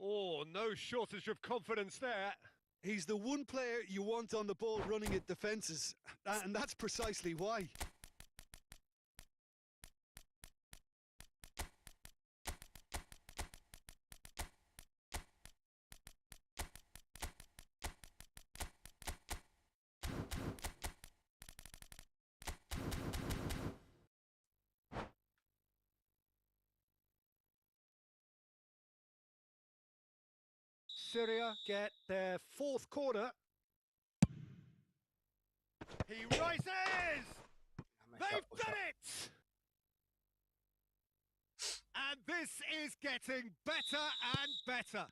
Oh, no shortage of confidence there.
He's the one player you want on the ball running at defences, and that's precisely why.
Syria get their fourth corner. He rises! They've done it! And this is getting better and better.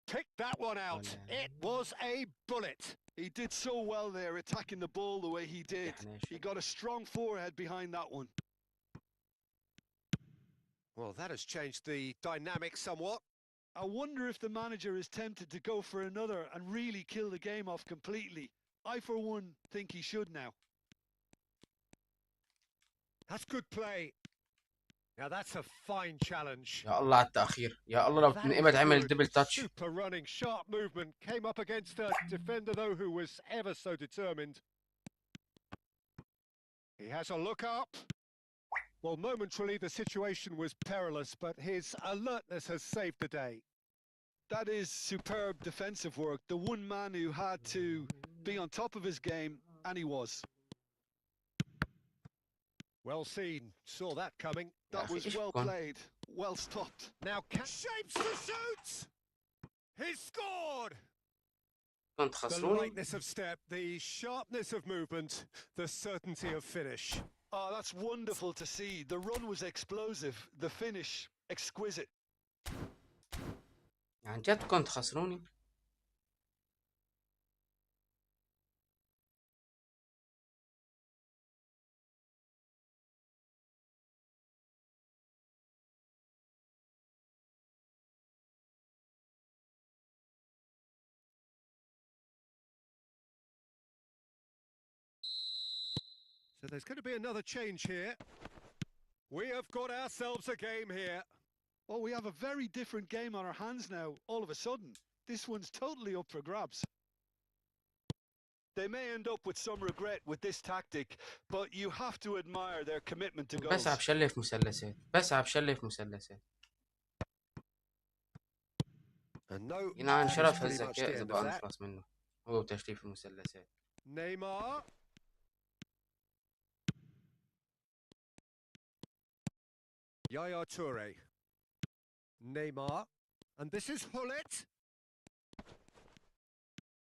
Pick that one out. It was a bullet.
He did so well there, attacking the ball the way he did. He got a strong forehead behind that one.
Well, that has changed the dynamic somewhat.
I wonder if the manager is tempted to go for another and really kill the game off completely. I, for one, think he should now.
That's good play. Now that's a fine challenge.
يا الله على التأخير. يا الله لو نقمت عمل دبل تاتش.
Super running, sharp movement. Came up against a defender though who was ever so determined. He has a look up. Well, momentarily the situation was perilous, but his alertness has saved the day.
That is superb defensive work. The one man who had to be on top of his game, and he was.
Well seen. Saw that coming.
That was well played. Well stopped.
Now shapes to shoot! He's scored!
كنت
The
خسروني.
lightness of step, the sharpness of movement, the certainty of finish.
Oh, that's wonderful to see. The run was explosive. The finish, exquisite.
يعني جد كنت خسروني.
So there's going to be another change here. We have got ourselves a game here.
Oh, we have a very different game on our hands now, all of a sudden. This one's totally up for grabs. They may end up with some regret with this tactic, but you have to admire their commitment to goals.
بسعى بشلف مثلثات. بسعى بشلف مثلثات. ينعن شرف الذكاء إذا بقى نخلص منه. هو تشريف المثلثات.
Neymar. Yaya Toure. Neymar. And this is Hullet.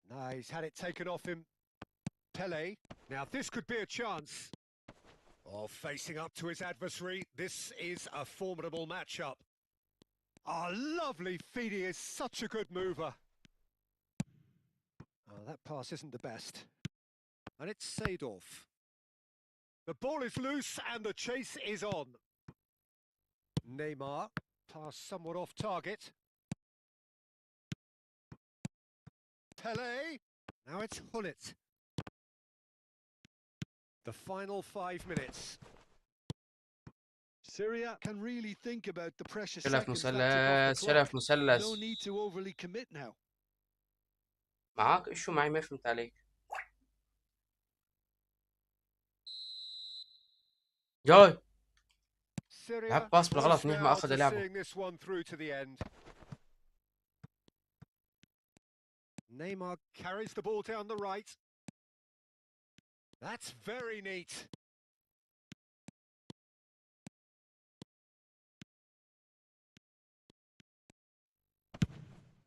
No, he's had it taken off him. Pele. Now this could be a chance. Oh, facing up to his adversary. This is a formidable matchup. Oh, lovely feed. He is such a good mover. Oh, that pass isn't the best. And it's Seedorf. The ball is loose and the chase is on. Neymar. Pass somewhat off target. Pele. Now it's Hullet. The final 5 minutes.
Syria can really think about the precious
شلف
seconds that
مثلث.
tick off
شلف
the clock.
مثلث.
No need to overly commit now.
معاك إيشو معي ما فهمت عليك. جاي. لعب باس بالغلط منيح ما أخذ لعبه.
This one through to the end. Neymar carries the ball down the right. That's very neat.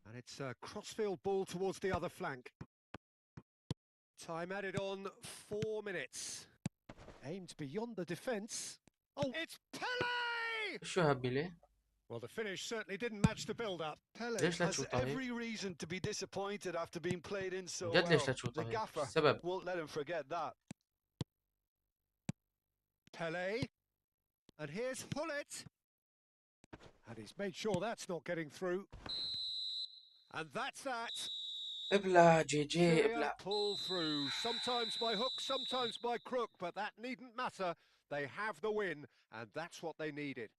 And it's a crossfield ball towards the other flank. Time added on 4 minutes. Aimed beyond the defence. Oh, it's Pele!
شو هبي ليه؟
Well, the finish certainly didn't match the build-up.
Pele
ليش لا
has
تشوطها هيك؟
every reason to be disappointed after being played in so
جد ليش لا
well.
تشوطها
The
هيك؟
gaffer
السبب.
won't let him forget that.
Pele. And here's Hullet. And he's made sure that's not getting through. And that's that.
ابلع جي جي
Syria
ابلع.
pull through, sometimes by hook, sometimes by crook, but that needn't matter. They have the win, and that's what they needed.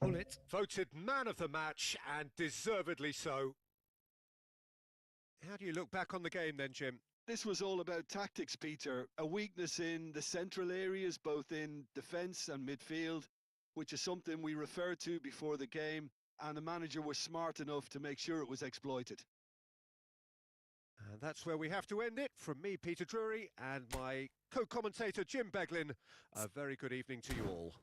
Hullet voted man of the match, and deservedly so. How do you look back on the game then, Jim?
This was all about tactics, Peter. A weakness in the central areas, both in defence and midfield, which is something we referred to before the game, and the manager was smart enough to make sure it was exploited.
And that's where we have to end it. From me, Peter Drury, and my co-commentator, Jim Beglin, a very good evening to you all.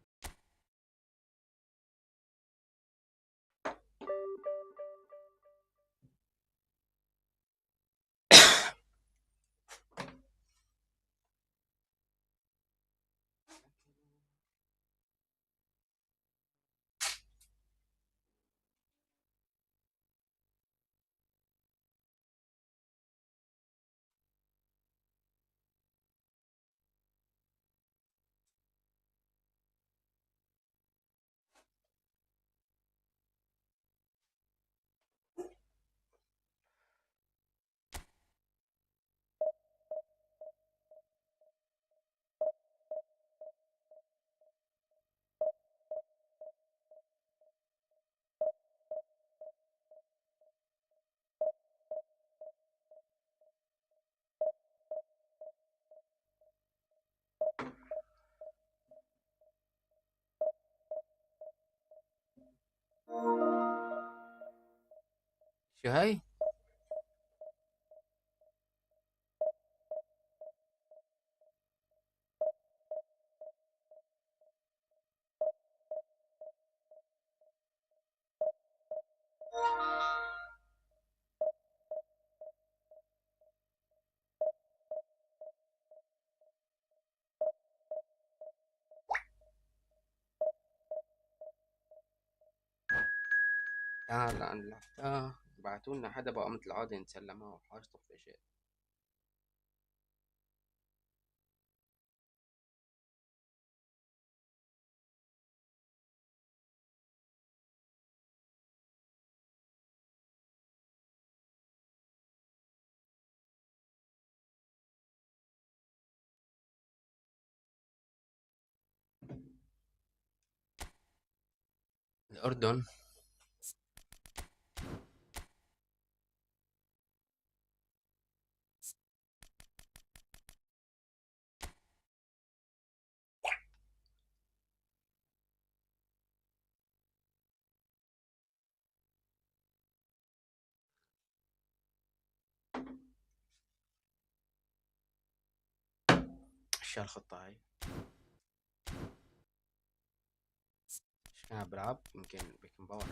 شو هاي؟ لا أنجح بعتوا لنا حدا بقى مثل العادة نسلمها وحاجته في شيء. الأردن. شو الخطة هاي؟ ايش كان بلعب؟ يمكن بيكن باور.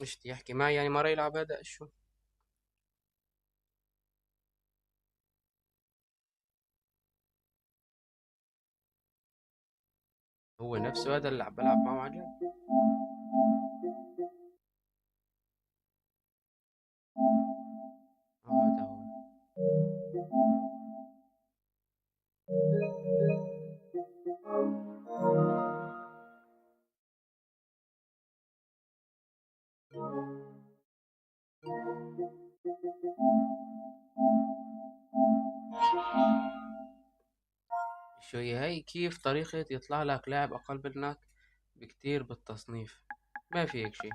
مش يحكي معي يعني مرة يلعب هذا شو؟ هو نفسه هذا اللي عم بلعب معه عجل؟ هذا هو. شو هي كيف طريقة يطلع لك لاعب أقل منك بكتير بالتصنيف؟ ما في هيك شي.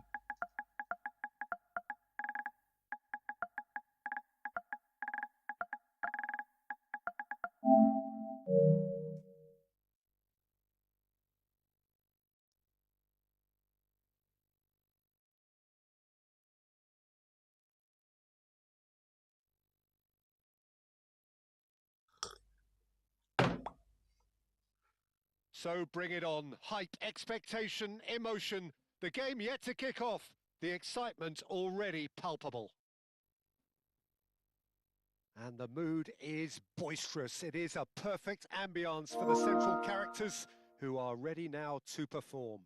So bring it on. Hype, expectation, emotion. The game yet to kick off. The excitement already palpable. And the mood is boisterous. It is a perfect ambience for the central characters who are ready now to perform.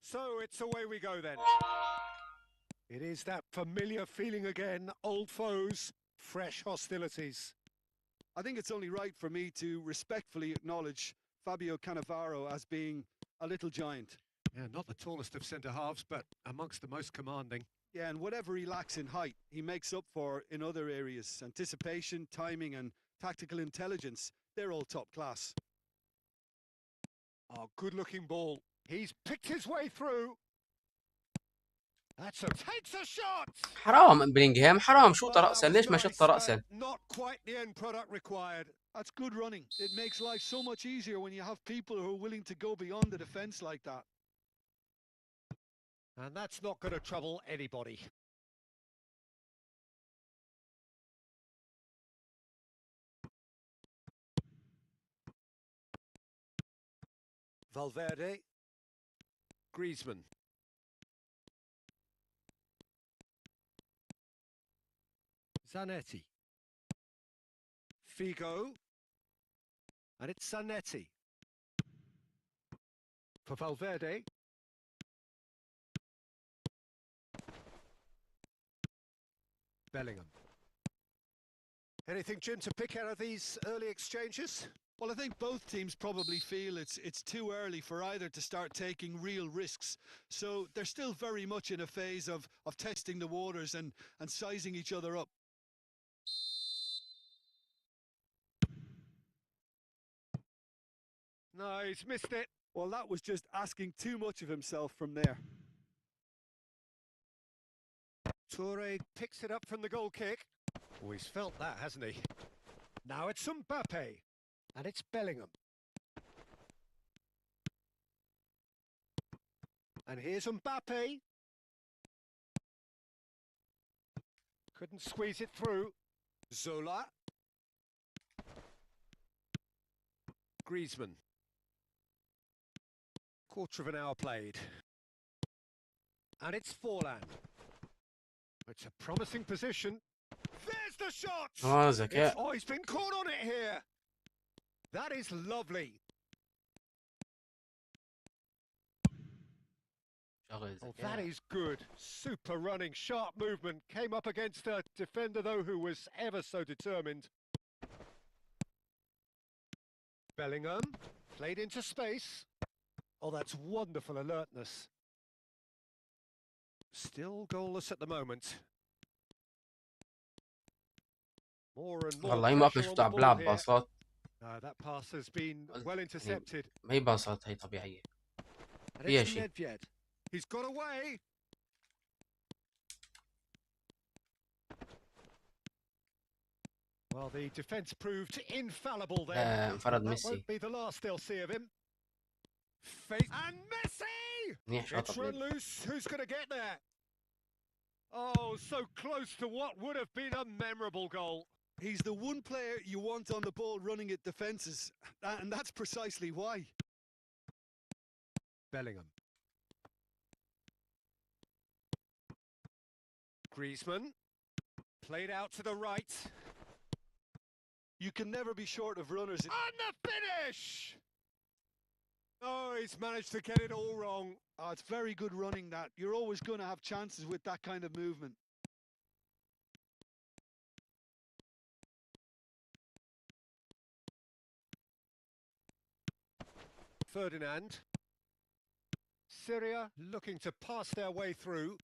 So it's away we go then. It is that familiar feeling again, old foes, fresh hostilities.
I think it's only right for me to respectfully acknowledge Fabio Cannavaro as being a little giant.
Yeah, not the tallest of centre-halves, but amongst the most commanding.
Yeah, and whatever he lacks in height, he makes up for in other areas. Anticipation, timing and tactical intelligence, they're all top class.
Oh, good-looking ball. He's picked his way through. Takes a shot.
حرام بلينغهام، حرام شوطة
Well, that
رأسا،
was
ليش ما
nice,
شطة
but
رأسا؟
not quite the end product required.
That's good running. It makes life so much easier when you have people who are willing to go beyond the defence like that.
And that's not going to trouble anybody. Valverde. Griezmann. Zanetti. Figo. And it's Zanetti. For Valverde. Bellingham. Anything, Jim, to pick out of these early exchanges?
Well, I think both teams probably feel it's too early for either to start taking real risks. So they're still very much in a phase of testing the waters and sizing each other up.
No, he's missed it.
Well, that was just asking too much of himself from there.
Toure picks it up from the goal kick. Oh, he's felt that, hasn't he? Now it's Mbappe. And it's Bellingham. And here's Mbappe. Couldn't squeeze it through. Zola. Griezmann. Quarter of an hour played. And it's Forlan. It's a promising position. There's the shot!
ذكاء.
Oh, he's been caught on it here. That is lovely. Oh, that is good. Super running, sharp movement. Came up against a defender, though, who was ever so determined. Bellingham. Played into space. Oh, that's wonderful alertness. Still goalless at the moment. More and more
والله ما
pressure
كنت
on
شفت
the
عم
ball
بلعب
here.
باصات.
That pass has been well intercepted.
ما هي باصات هي طبيعية.
And
فيها
it's
شيء.
Nedved. He's got away. Well, the defence proved infallible there.
انفرد
That
ميسي.
won't be the last they'll see of him. Face and Messi!
منيح
It's
شاطر.
run loose. Who's going to get there? Oh, so close to what would have been a memorable goal.
He's the one player you want on the ball running at defences, and that's precisely why.
Bellingham. Griezmann. Played out to the right.
You can never be short of runners.
And the finish! Oh, he's managed to get it all wrong.
Oh, it's very good running that. You're always going to have chances with that kind of movement.
Ferdinand. Syria looking to pass their way through.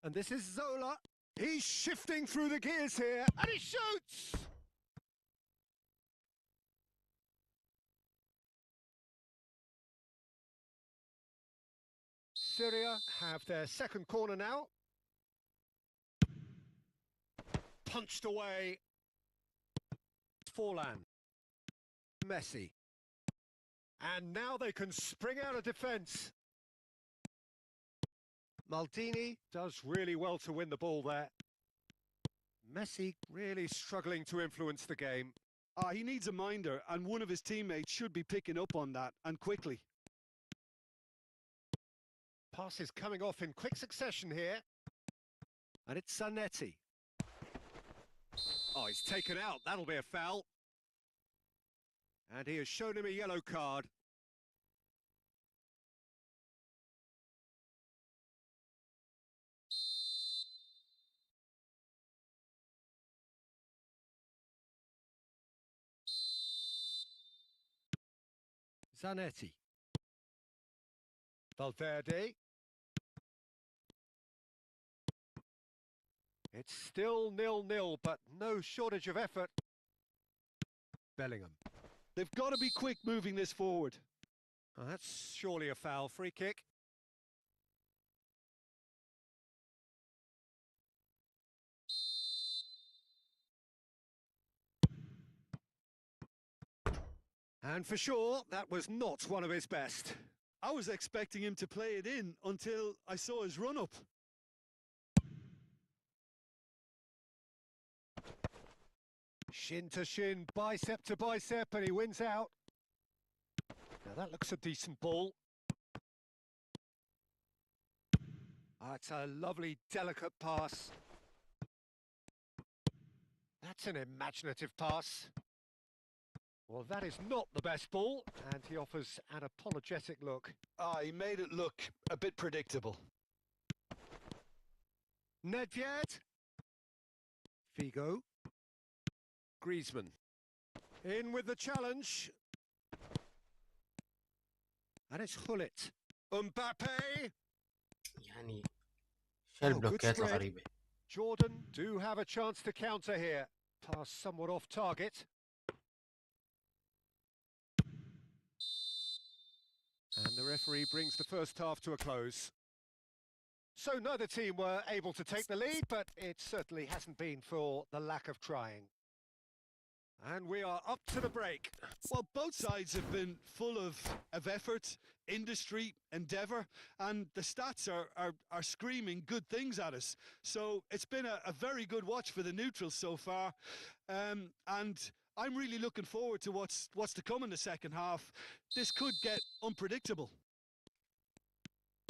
And this is Zola. He's shifting through the gears here. And he shoots! Syria have their second corner now. Punched away. Forlan. Messi. And now they can spring out of defence. Maldini does really well to win the ball there. Messi really struggling to influence the game.
He needs a minder, and one of his teammates should be picking up on that, and quickly.
Passes coming off in quick succession here. And it's Zanetti. Oh, he's taken out. That'll be a foul. And he has shown him a yellow card. Zanetti. Valverde. It's still 0-0, but no shortage of effort. Bellingham.
They've got to be quick moving this forward.
Oh, that's surely a foul. Free kick. And for sure, that was not one of his best.
I was expecting him to play it in until I saw his run-up.
Shin to shin, bicep to bicep, and he wins out. Now that looks a decent ball. It's a lovely, delicate pass. That's an imaginative pass. Well, that is not the best ball, and he offers an apologetic look.
He made it look a bit predictable.
Nedved. Figo. Griezmann. In with the challenge. And it's Hullet. Mbappe.
يعني شال البلوكات الغريبة.
Jordan do have a chance to counter here. Pass somewhat off target. And the referee brings the first half to a close. So neither team were able to take the lead, but it certainly hasn't been for the lack of trying. And we are up to the break.
Well, both sides have been full of effort, industry, endeavour, and the stats are screaming good things at us. So it's been a very good watch for the neutrals so far. And I'm really looking forward to what's to come in the second half. This could get unpredictable.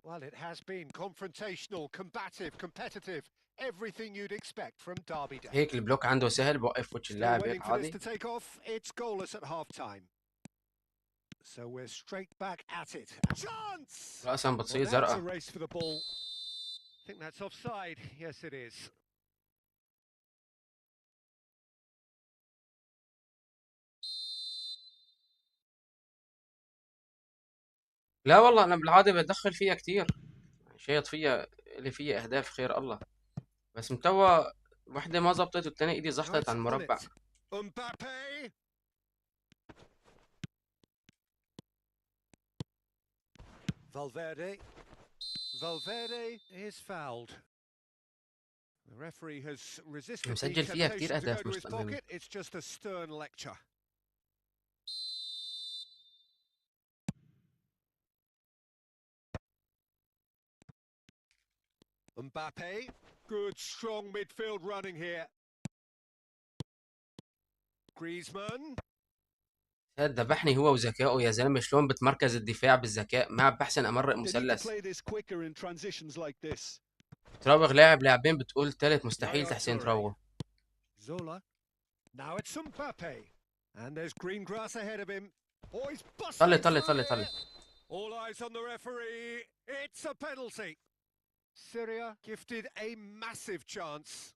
Well, it has been confrontational, combative, competitive. Everything you'd expect from Derby Day.
هيك البلوك عنده سهل بوقف وجه اللاعب
Still
هيك
waiting for this
عادي.
to take off. It's goalless at half time. So we're straight back at it. Chance!
رأسا
Well,
بتصير
now it's a
زرقاء.
race for the ball. I think that's offside. Yes, it is.
لا والله أنا بالعادة بدخل فيها كتير، شيط فيها اللي فيها أهداف خير الله، بس متوا وحدة ما زبطت والتانية إيدي
Now
زحطت
it's
على المربع.
Hullet. Mbappe. Valverde. Valverde is fouled. The referee has resisted the
مسجل فيها
temptation
كتير
to go
أهداف
to
مش
his
مهمة.
pocket. It's just a stern lecture. Mbappe. Good, strong midfield running here. Griezmann.
هاد ذبحني هو وذكائه يا زلمة، شلون بتمركز الدفاع بالذكاء، ما بحسن أمرق
They need to
مثلث.
play this quicker in transitions like this.
تراوغ لاعب لاعبين بتقول تالت مستحيل تحسين تراوغ.
Zola. Now it's Mbappe. And there's green grass ahead of him. Oh, he's
طلي
busting
طلي
through
طلي طلي.
here. All eyes on the referee. It's a penalty. Syria gifted a massive chance.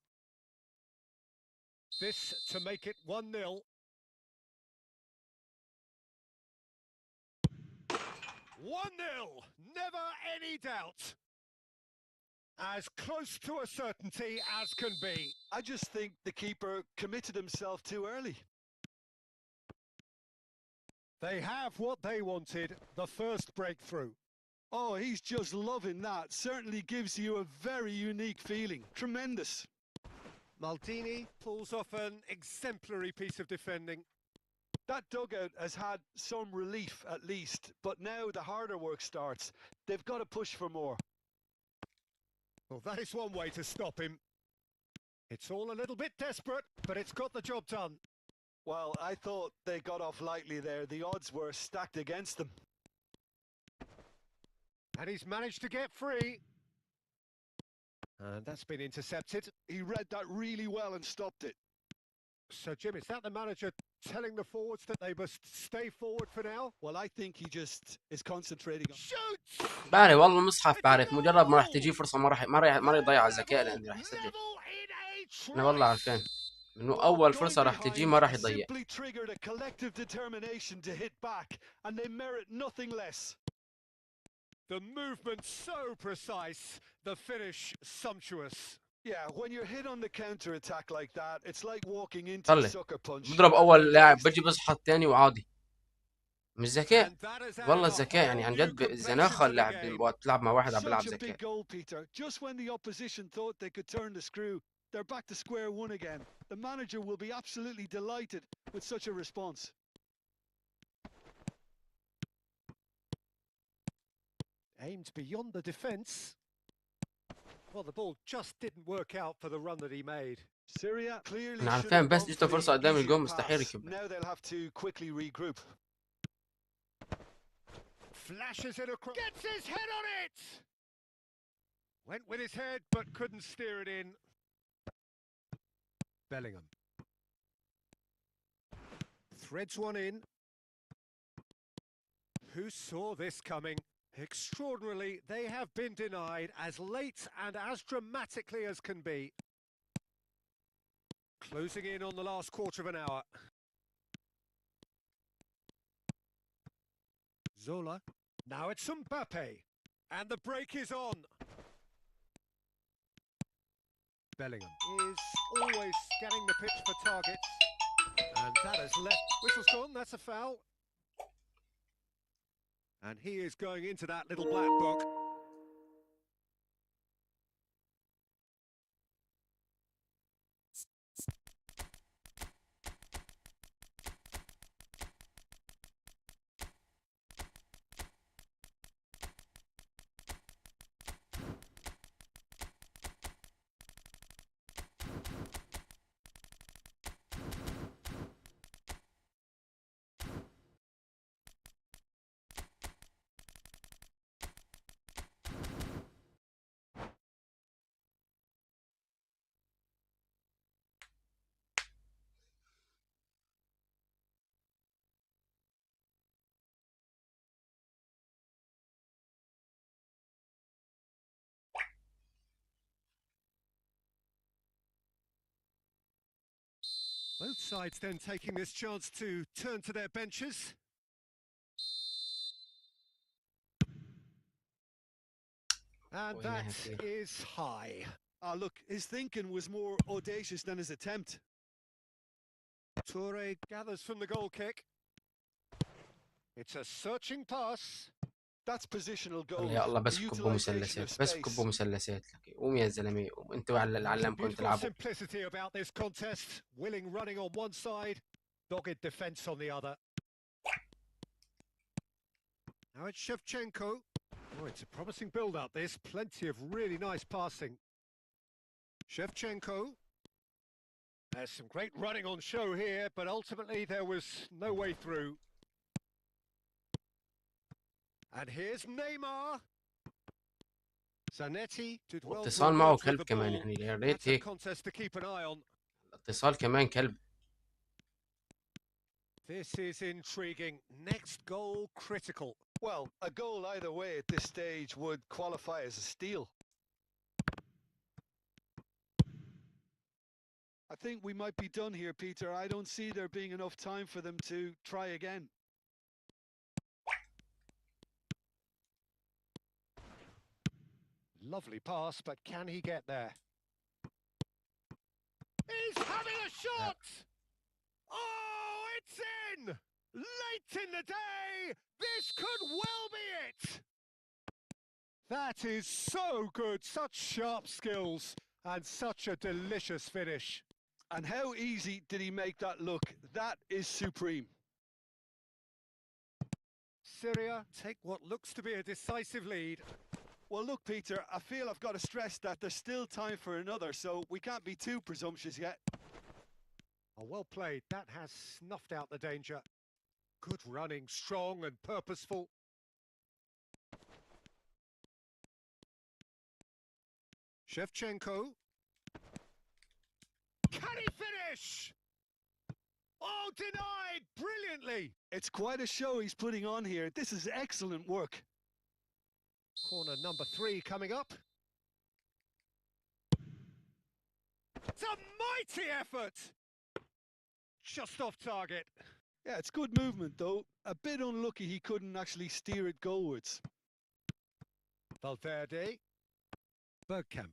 This to make it 1-0. 1-0. Never any doubt. As close to a certainty as can be.
I just think the keeper committed himself too early.
They have what they wanted, the first breakthrough.
Oh, he's just loving that. Certainly gives you a very unique feeling. Tremendous.
Maldini pulls off an exemplary piece of defending.
That dugout has had some relief at least, but now the harder work starts. They've got to push for more.
Well, that is one way to stop him. It's all a little bit desperate, but it's got the job done.
Well, I thought they got off lightly there. The odds were stacked against them.
And he's managed to get free. And that's been intercepted.
He read that really well and stopped it.
So, Jim, is that the manager telling the forwards that they must stay forward for now?
Well, I think he just is concentrating on...
Shoots!
بعرف والله المصحف بعرف، مجرد ما راح تجي فرصة ما راح يضيع الذكاء لأني راح يسجل. أنا والله عارفين إنه أول فرصة راح تجي ما راح يضيع.
Simply triggered a collective determination to hit back, and they merit nothing less.
The movement so precise, the finish sumptuous.
Yeah, when you're hit on the counter attack like that, it's like walking into
طلع
a sucker punch.
بضرب أول لاعب بجي بصحى الثاني وعادي. مش ذكاء والله، الذكاء يعني عن جد زناخة اللاعب وقت تلعب مع واحد عم بيلعب
Such a
ذكاء.
big goal, Peter. Just when the opposition thought they could turn the screw, they're back to square one again. The manager will be absolutely delighted with such a response.
Aimed beyond the defence. Well, the ball just didn't work out for the run that he made.
Syria clearly
أنا
should
عارفين
have
بس
gone
جته
for
فرصة
the
قدام
easier
الجول مستحيل
pass.
يكبها.
Now they'll have to quickly regroup.
Flashes it across. Gets his head on it! Went with his head, but couldn't steer it in. Bellingham. threads one in. Who saw this coming? Extraordinarily, they have been denied as late and as dramatically as can be. Closing in on the last quarter of an hour. Zola. Now it's Mbappe. And the break is on. Bellingham is always scanning the pitch for targets. And that has left... Whistle's gone, that's a foul. And he is going into that little black book. Both sides then taking this chance to turn to their benches. And that is high.
Look, his thinking was more audacious than his attempt.
Toure gathers from the goal kick. It's a searching pass.
That's positional goal.
يا الله بس كبوا مثلثات بس كبوا مثلثات لك قوم يا زلمه انتوا علمكم تلعبوا.
Simplicity about this contest. Willing running on one side, dogged defense on the other. Now it's Shevchenko. Oh, it's a promising build-up. This plenty of really nice passing. Shevchenko. There's some great running on show here, but ultimately there was no way through. And here's Neymar. Zanetti did well.
اتصال معه كلب كمان يعني يا ريت هيك.
Contest to keep an eye on.
اتصال كمان كلب.
This is intriguing. Next goal critical.
Well, a goal either way at this stage would qualify as a steal. I think we might be done here, Peter. I don't see there being enough time for them to try again.
Lovely pass, but can he get there? He's having a shot! Oh, it's in! Late in the day! This could well be it! That is so good. Such sharp skills and such a delicious finish.
And how easy did he make that look? That is supreme.
Syria take what looks to be a decisive lead.
Well, look, Peter, I feel I've got to stress that there's still time for another, so we can't be too presumptuous yet.
Oh, well played. That has snuffed out the danger. Good running, strong and purposeful. Shevchenko. Can he finish? Oh, denied brilliantly.
It's quite a show he's putting on here. This is excellent work.
Corner number 3 coming up. It's a mighty effort. Just off target.
Yeah, it's good movement, though. A bit unlucky he couldn't actually steer it goalwards.
Valverde. Bergkamp.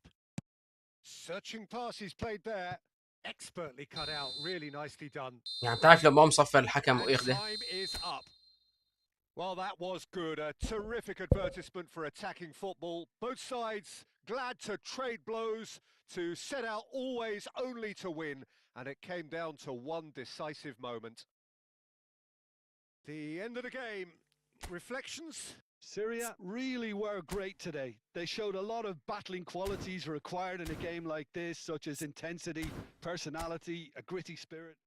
Searching pass he's played there. Expertly cut out. Really nicely done.
يعني تعرف لو ما مصفر الحكم وياخده.
Time is up. Well, that was good. A terrific advertisement for attacking football. Both sides glad to trade blows, to set out always only to win. And it came down to one decisive moment. The end of the game. Reflections?
Syria really were great today. They showed a lot of battling qualities required in a game like this, such as intensity, personality, a gritty spirit.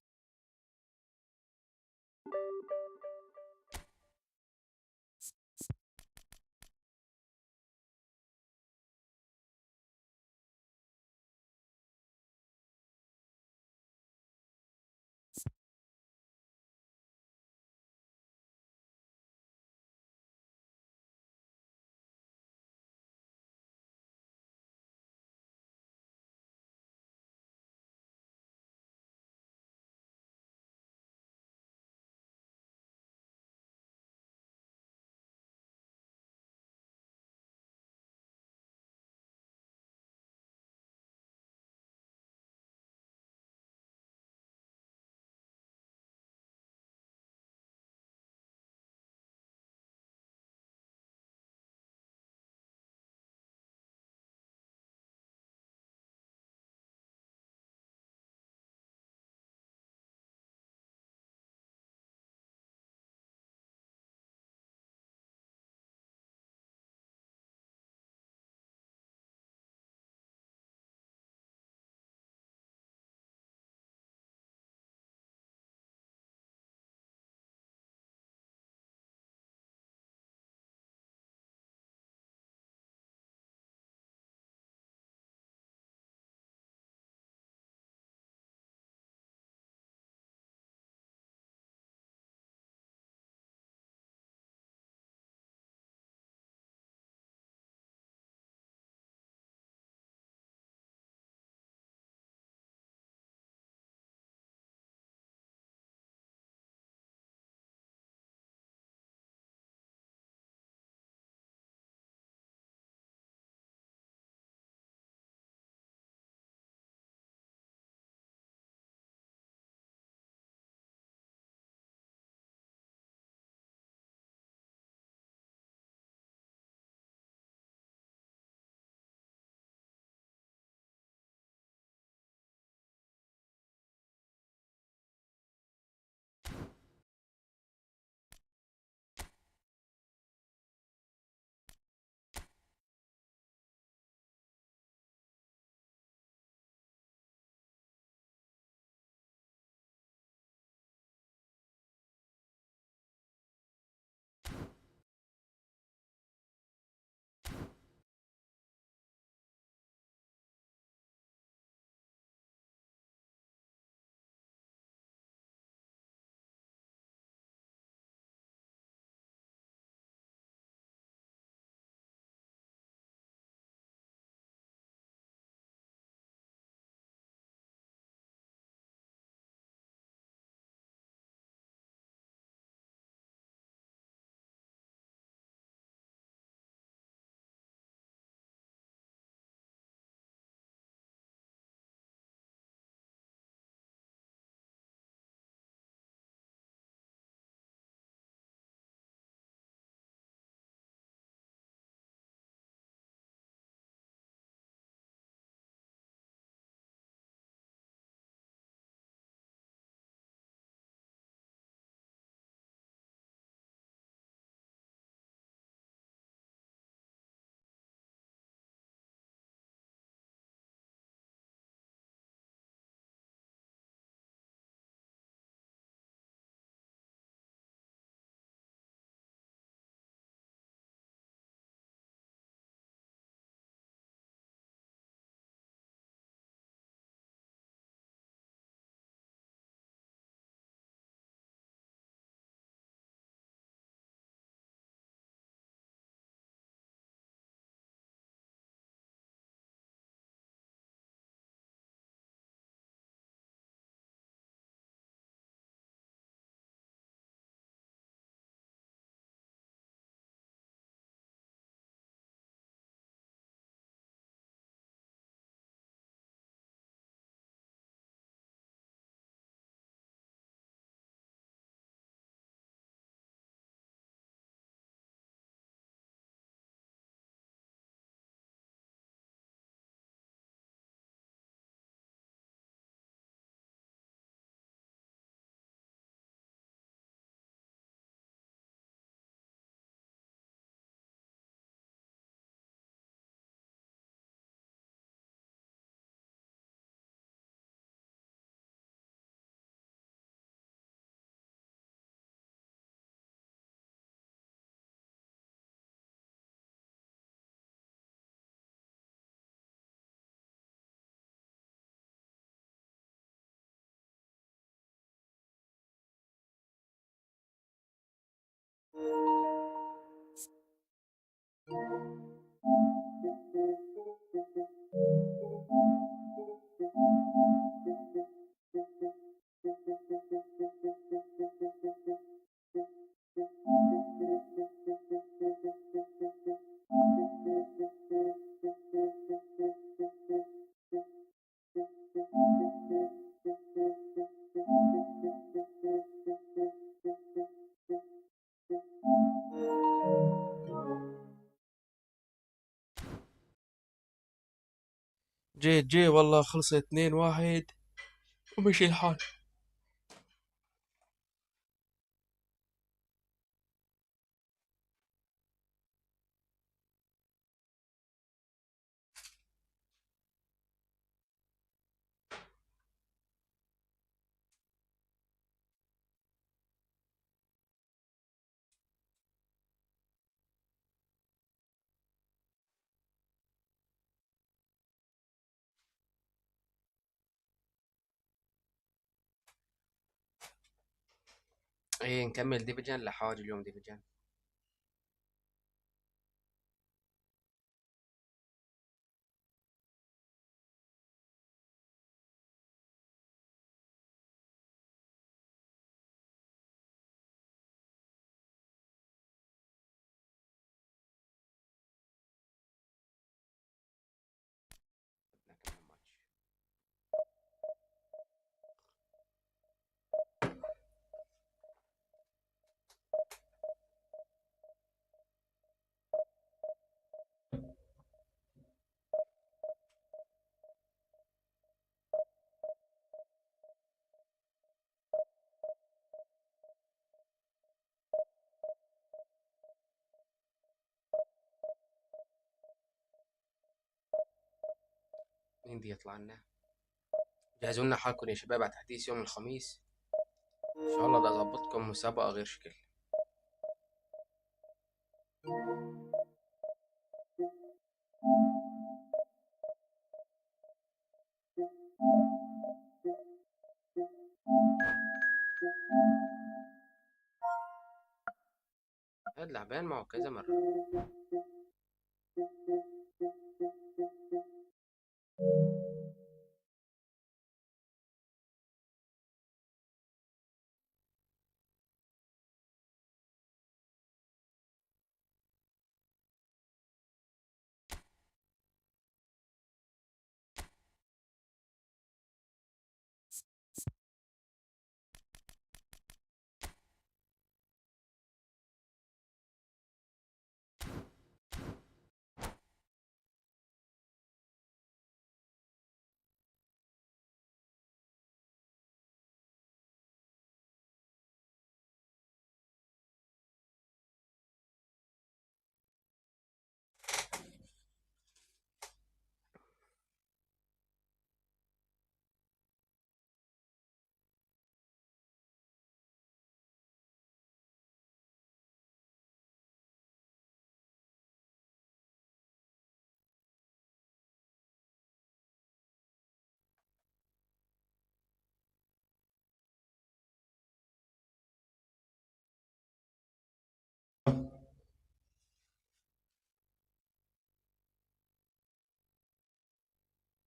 جي والله خلصت 2-1 ومشي الحال. ايه نكمل ديفيجن لحاج اليوم ديفيجن. مين دي يطلع لنا؟ جهزوا لنا حالكم يا شباب على تحديث يوم الخميس ان شاء الله. ده اظبطكم مسابقة غير شكل. هاد لعبان معه كذا مرة.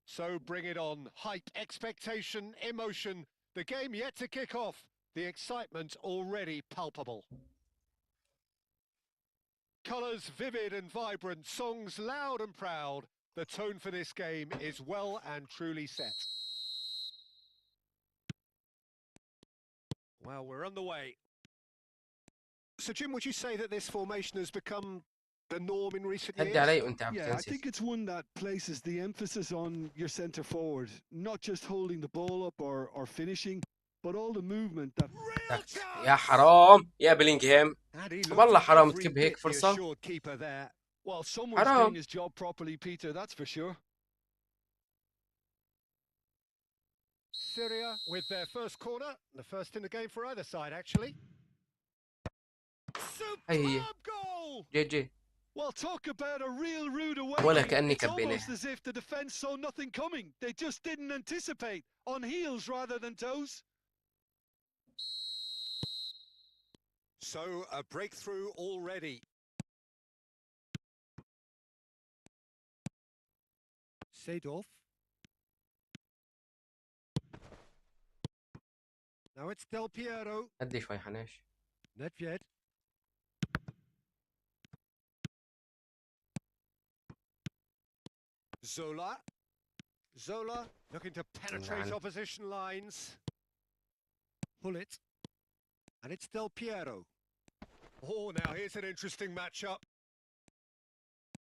So bring it on. Hype, expectation, emotion. The game yet to kick off. The excitement already palpable. Colours vivid and vibrant, songs loud and proud. The tone for this game is well and truly set. Well, we're on the way. So, Jim, would you say that this formation has become the norm in recent
هدي
years?
علي وانت عم
Yeah, I
تنسى.
think it's one that places the emphasis on your centre forward, not just holding the ball up or finishing, but all the movement that.
Real chance!
يا حرام يا بلينغهام.
And he looked
والله
at
حرام
every
تكب هيك
bit, the
فرصة.
assured keeper there.
Well, someone's
حرام.
doing his job properly, Peter, that's for sure.
Syria with their first corner, the first in the game for either side, actually.
هي هي.
Superb goal!
جي.
Well, talk about a real rude
ولا
awakening.
كأني
It's almost
كبيناها.
as if the defence saw nothing coming. They just didn't anticipate, on heels rather than toes.
So, a breakthrough already. Seedorf. Now it's Del Piero.
هدي شوي حناش.
Nedved. Zola. Zola looking to penetrate
نعم.
opposition lines. Pull it. And it's Del Piero. Oh, now here's an interesting matchup.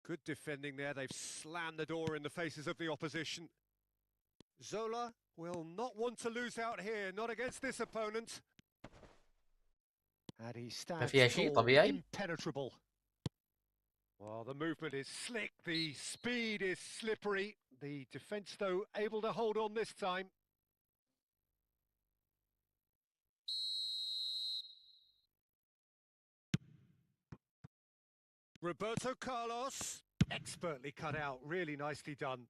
Good defending there. They've slammed the door in the faces of the opposition. Zola will not want to lose out here, not against this opponent. And he
ما
stands
فيها شيء
tall,
طبيعي.
impenetrable. Well, the movement is slick, the speed is slippery. The defence, though, able to hold on this time. Roberto Carlos, expertly cut out, really nicely done.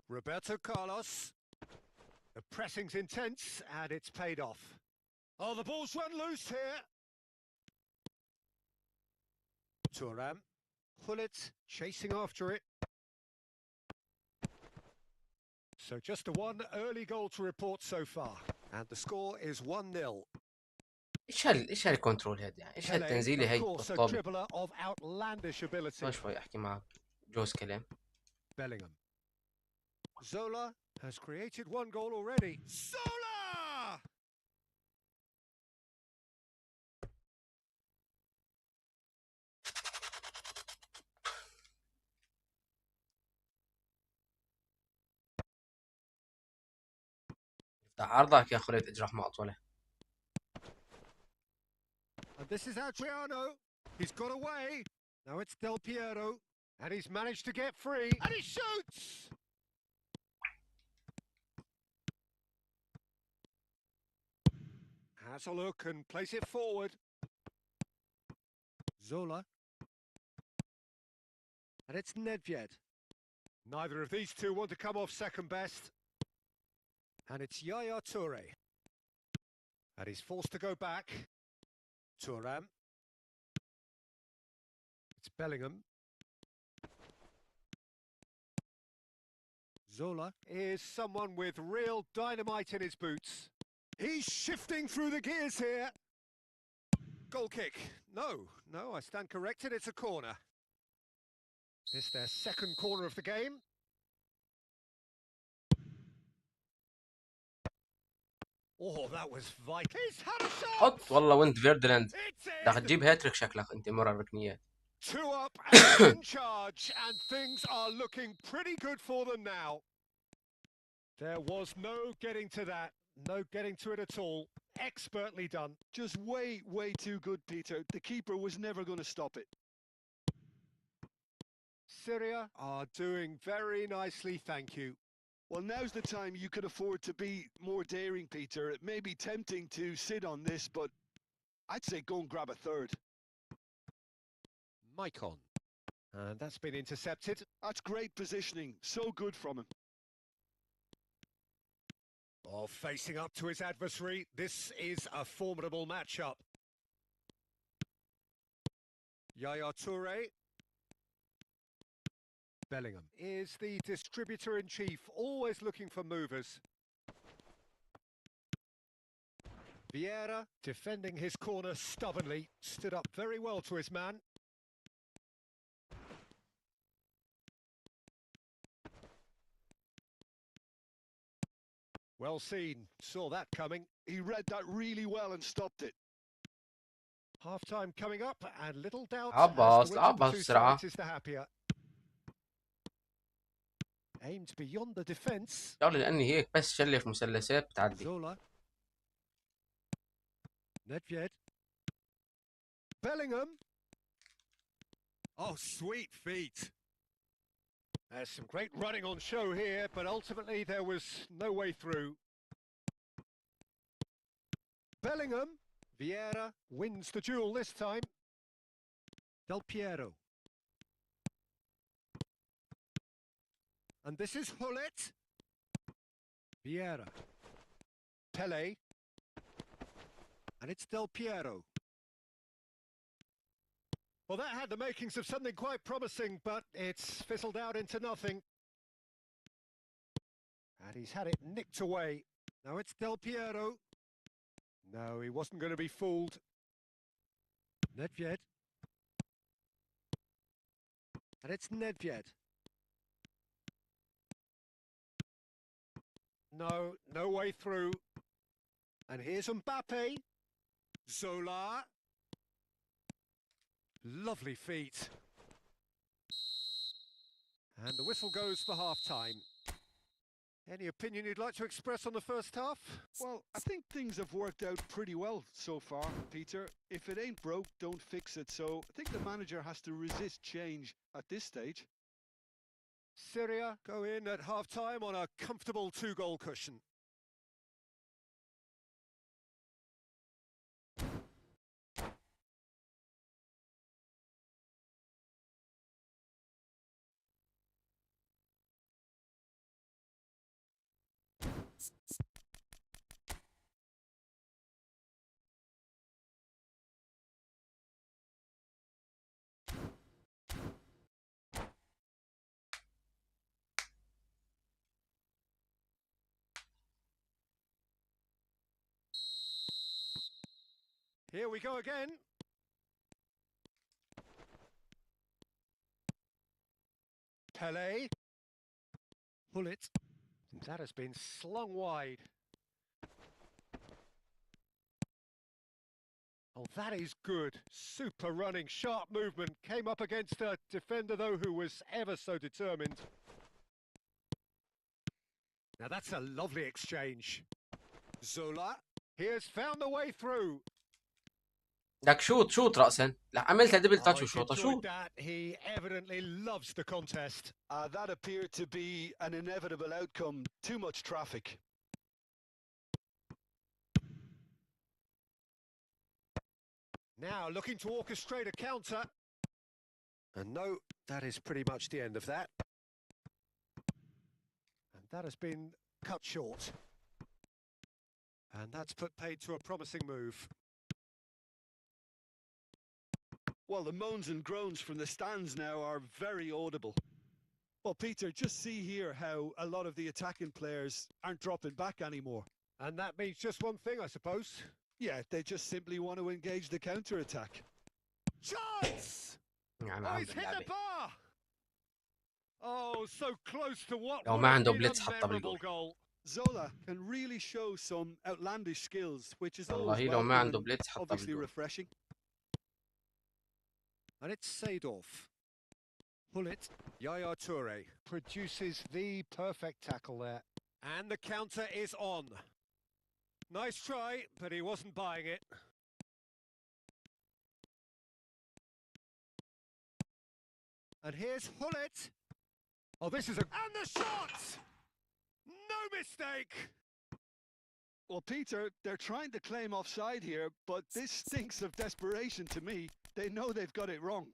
Roberto Carlos. The pressing's intense, and it's paid off. Oh, the ball's run loose here. Thuram. Hullet chasing after it. So just the one early goal to report so far. And the score is 1-0.
ايش هالكنترول هذا يعني؟ ايش هالتنزيله هي بالطابة؟
dribbler of outlandish ability.
شوي احكي معك جوز كلام.
Bellingham. Zola has created one goal already. Zola!
افتح عرضك يا خليت اجرح مقطوله.
And this is Adriano. He's got away. Now it's Del Piero. And he's managed to get free. And he shoots! Has a look and plays it forward. Zola. And it's Nedved. Neither of these two want to come off second best. And it's Yaya Toure. And he's forced to go back. Thuram. It's Bellingham. Zola is someone with real dynamite in his boots. He's shifting through the gears here. Goal kick. No, I stand corrected. It's a corner. It's their second corner of the game. Oh, that was vital. He's had a shot!
حط والله وانت فيردلاند بدك تجيب هاتريك شكلك انت مرة الركنيات.
2 up and in charge, and things are looking pretty good for them now. There was no getting to that, no getting to it at all. Expertly done.
Just way too good, Peter. The keeper was never going to stop it.
Syria are doing very nicely, thank you.
Well, now's the time you could afford to be more daring, Peter. It may be tempting to sit on this, but I'd say go and grab a third.
Maicon. And that's been intercepted.
That's great positioning. So good from him.
Oh, facing up to his adversary. This is a formidable matchup. Yaya Toure. Bellingham is the distributor-in-chief, always looking for movers. Vieira, defending his corner stubbornly, stood up very well to his man. Well seen, saw that coming.
He read that really well and stopped it.
Half-time coming up, and little doubt
عباس
as to which of the
عباس
two
بسرعة.
sides is the happier. Aimed beyond the defence.
شغلة لاني هيك بس شلف مثلثات بتعدي.
Zola. Nedved. Bellingham. Oh, sweet feet. There's some great running on show here, but ultimately there was no way through. Bellingham. Vieira wins the duel this time. Del Piero. And this is Hullet. Vieira. Pele. And it's Del Piero. Well, that had the makings of something quite promising, but it's fizzled out into nothing. And he's had it nicked away. Now it's Del Piero. No, he wasn't going to be fooled. Nedved. And it's Nedved. No way through. And here's Mbappe. Zola. Lovely feet. And the whistle goes for half-time. Any opinion you'd like to express on the first half?
Well, I think things have worked out pretty well so far, Peter. If it ain't broke, don't fix it. So I think the manager has to resist change at this stage.
Syria go in at half-time on a comfortable 2-goal cushion. Here we go again. Pele. Pull it. That has been slung wide. Oh, that is good. Super running, sharp movement. Came up against a defender, though, who was ever so determined. Now that's a lovely exchange. Zola. He has found the way through.
لك شوط رأسا. لا عملتها دبل
Oh,
تاتش
he
وشوطة
enjoyed
شوط.
that. He evidently loves the contest.
That appeared to be an inevitable outcome. Too much traffic.
Now looking to orchestrate a counter. And no, that is pretty much the end of that. And that has been cut short. And that's put paid to a promising move.
Well, the moans and groans from the stands now are very audible. Well, Peter, just see here how a lot of the attacking players aren't dropping back anymore.
And that means just one thing, I suppose.
Yeah, they just simply want to engage the counter-attack.
Chance!
يعني
Oh,
عم
he's hit the
باللعبة.
bar! Oh, so close to what
لو
would
ما
have
عنده
been
بليتز
a
حطها
memorable
بالجول.
goal.
Zola can really show some outlandish skills, which is always
والله لو ما
welcome
عنده
and
بليتز حطها
obviously
بالجول.
refreshing.
And it's Seedorf. Pull it. Yaya Toure produces the perfect tackle there. And the counter is on. Nice try, but he wasn't buying it. And here's Hullet. Oh, this is a... And the shot! No mistake!
Well, Peter, they're trying to claim offside here, but this stinks of desperation to me. They know they've got it wrong.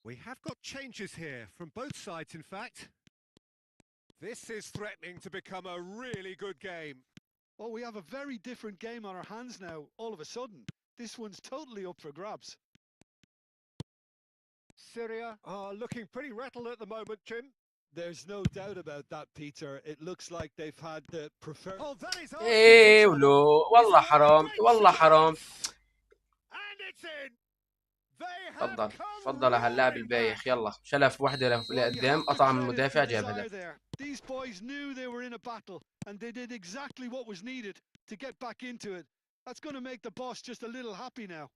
We have got changes here, from both sides in fact. This is threatening to become a really good game.
Well, we have a very different game on our hands now, all of a sudden. This one's totally up for grabs.
Syria are looking pretty rattled at the moment, Jim.
There's no doubt about that, Peter. It looks like they've had the preferred...
Oh, that is
ايه ولو والله حرام والله حرام.
And it's in. They have
تفضل
come
تفضل هاللاعب
roaring
البايخ.
back.
يلا شلف وحده
Well, you
لقدام
have to
قطع من
credit
المدافع
the
جاب
desire
هدف.
there. These boys knew they were in a battle, and they did exactly what was needed to get back into it. That's going to make the boss just a little happy now.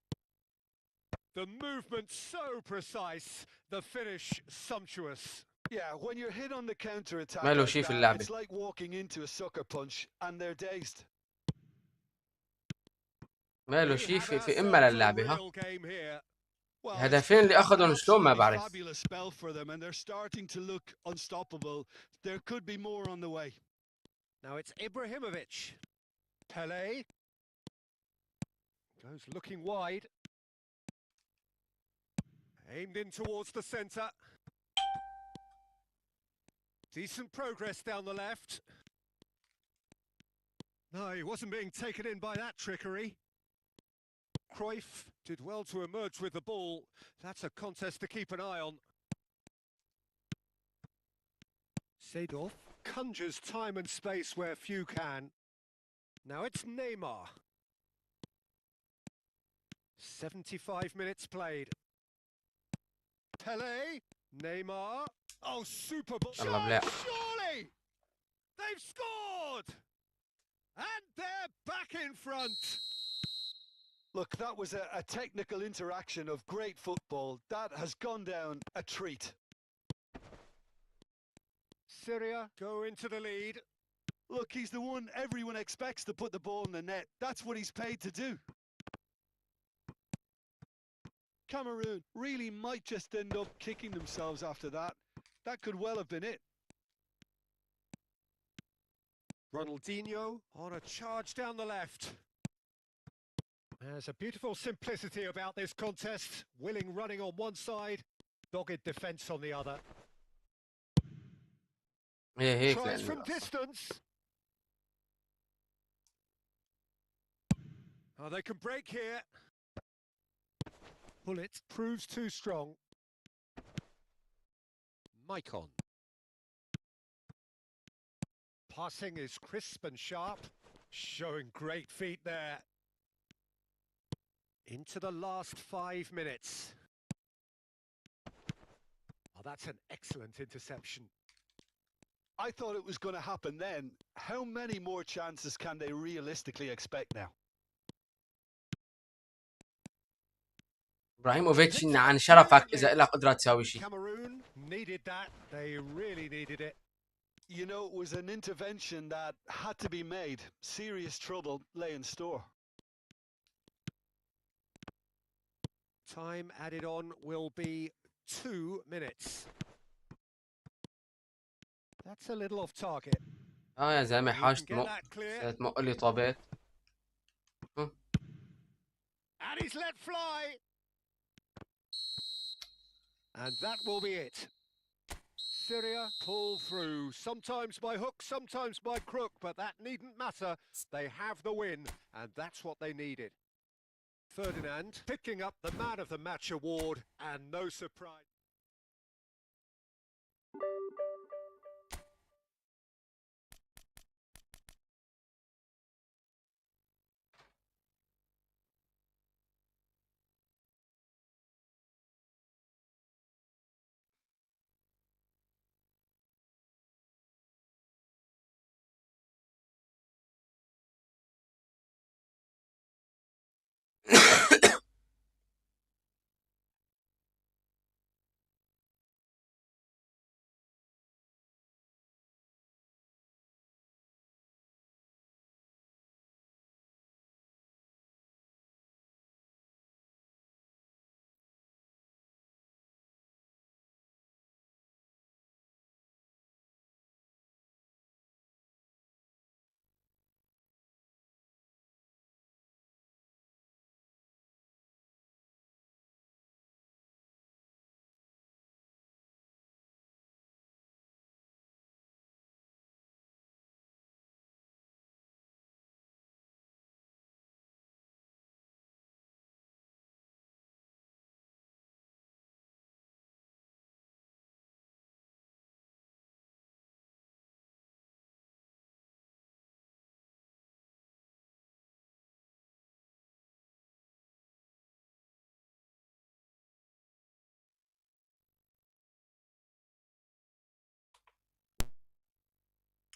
The movement so precise, the finish sumptuous.
Yeah, when you're hit on the counter-attack
ما له
like
شيء في
that,
اللعبة.
it's like walking into a sucker punch, and they're dazed.
ما له شيء في إما للعبة ها.
Real game here.
Well,
الهدفين اللي
an
أخذهم شلون ما
absolutely
بعرف.
fabulous spell for them, and they're starting to look unstoppable. There could be more on the way.
Now it's Ibrahimovic. Pele. Goes looking wide. Aimed in towards the centre. Decent progress down the left. No, he wasn't being taken in by that trickery. Cruyff did well to emerge with the ball. That's a contest to keep an eye on. Seedorf conjures time and space where few can. Now it's Neymar. 75 minutes played. Pele, Neymar. Oh, super ball.
يلا بلا.
Surely! They've scored! And they're back in front.
Look, that was a technical interaction of great football. That has gone down a treat.
Syria go into the lead.
Look, he's the one everyone expects to put the ball in the net. That's what he's paid to do. Cameroon really might just end up kicking themselves after that. That could well have been it.
Ronaldinho on a charge down the left. There's a beautiful simplicity about this contest. Willing running on one side, dogged defence on the other.
هي هيك
Tries
لأنه
from distance. Oh, they can break here. Bullet proves too strong. Maicon. Passing is crisp and sharp, showing great feet there. Into the last 5 minutes. Oh, that's an excellent interception.
I thought it was going to happen then. How many more chances can they realistically expect now?
ابراهيموفيتش إن عن شرفك إذا لك قدرة تساوي شيء.
Cameroon needed that. They really needed it.
You know, it was an intervention that had to be made. Serious trouble lay in store.
Time added on will be 2 minutes. That's a little off target.
يا زلمة
You
حاجة
can get that clear.
تمق لي طابات.
And he's let fly. And that will be it. Syria pull through, sometimes by hook, sometimes by crook, but that needn't matter. They have the win, and that's what they needed. Ferdinand picking up the Man of the Match award, and no surprise.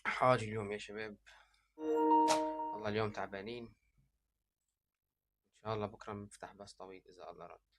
حاج اليوم يا شباب، والله اليوم تعبانين. إن شاء الله بكرة بنفتح بس طويل إذا الله رد.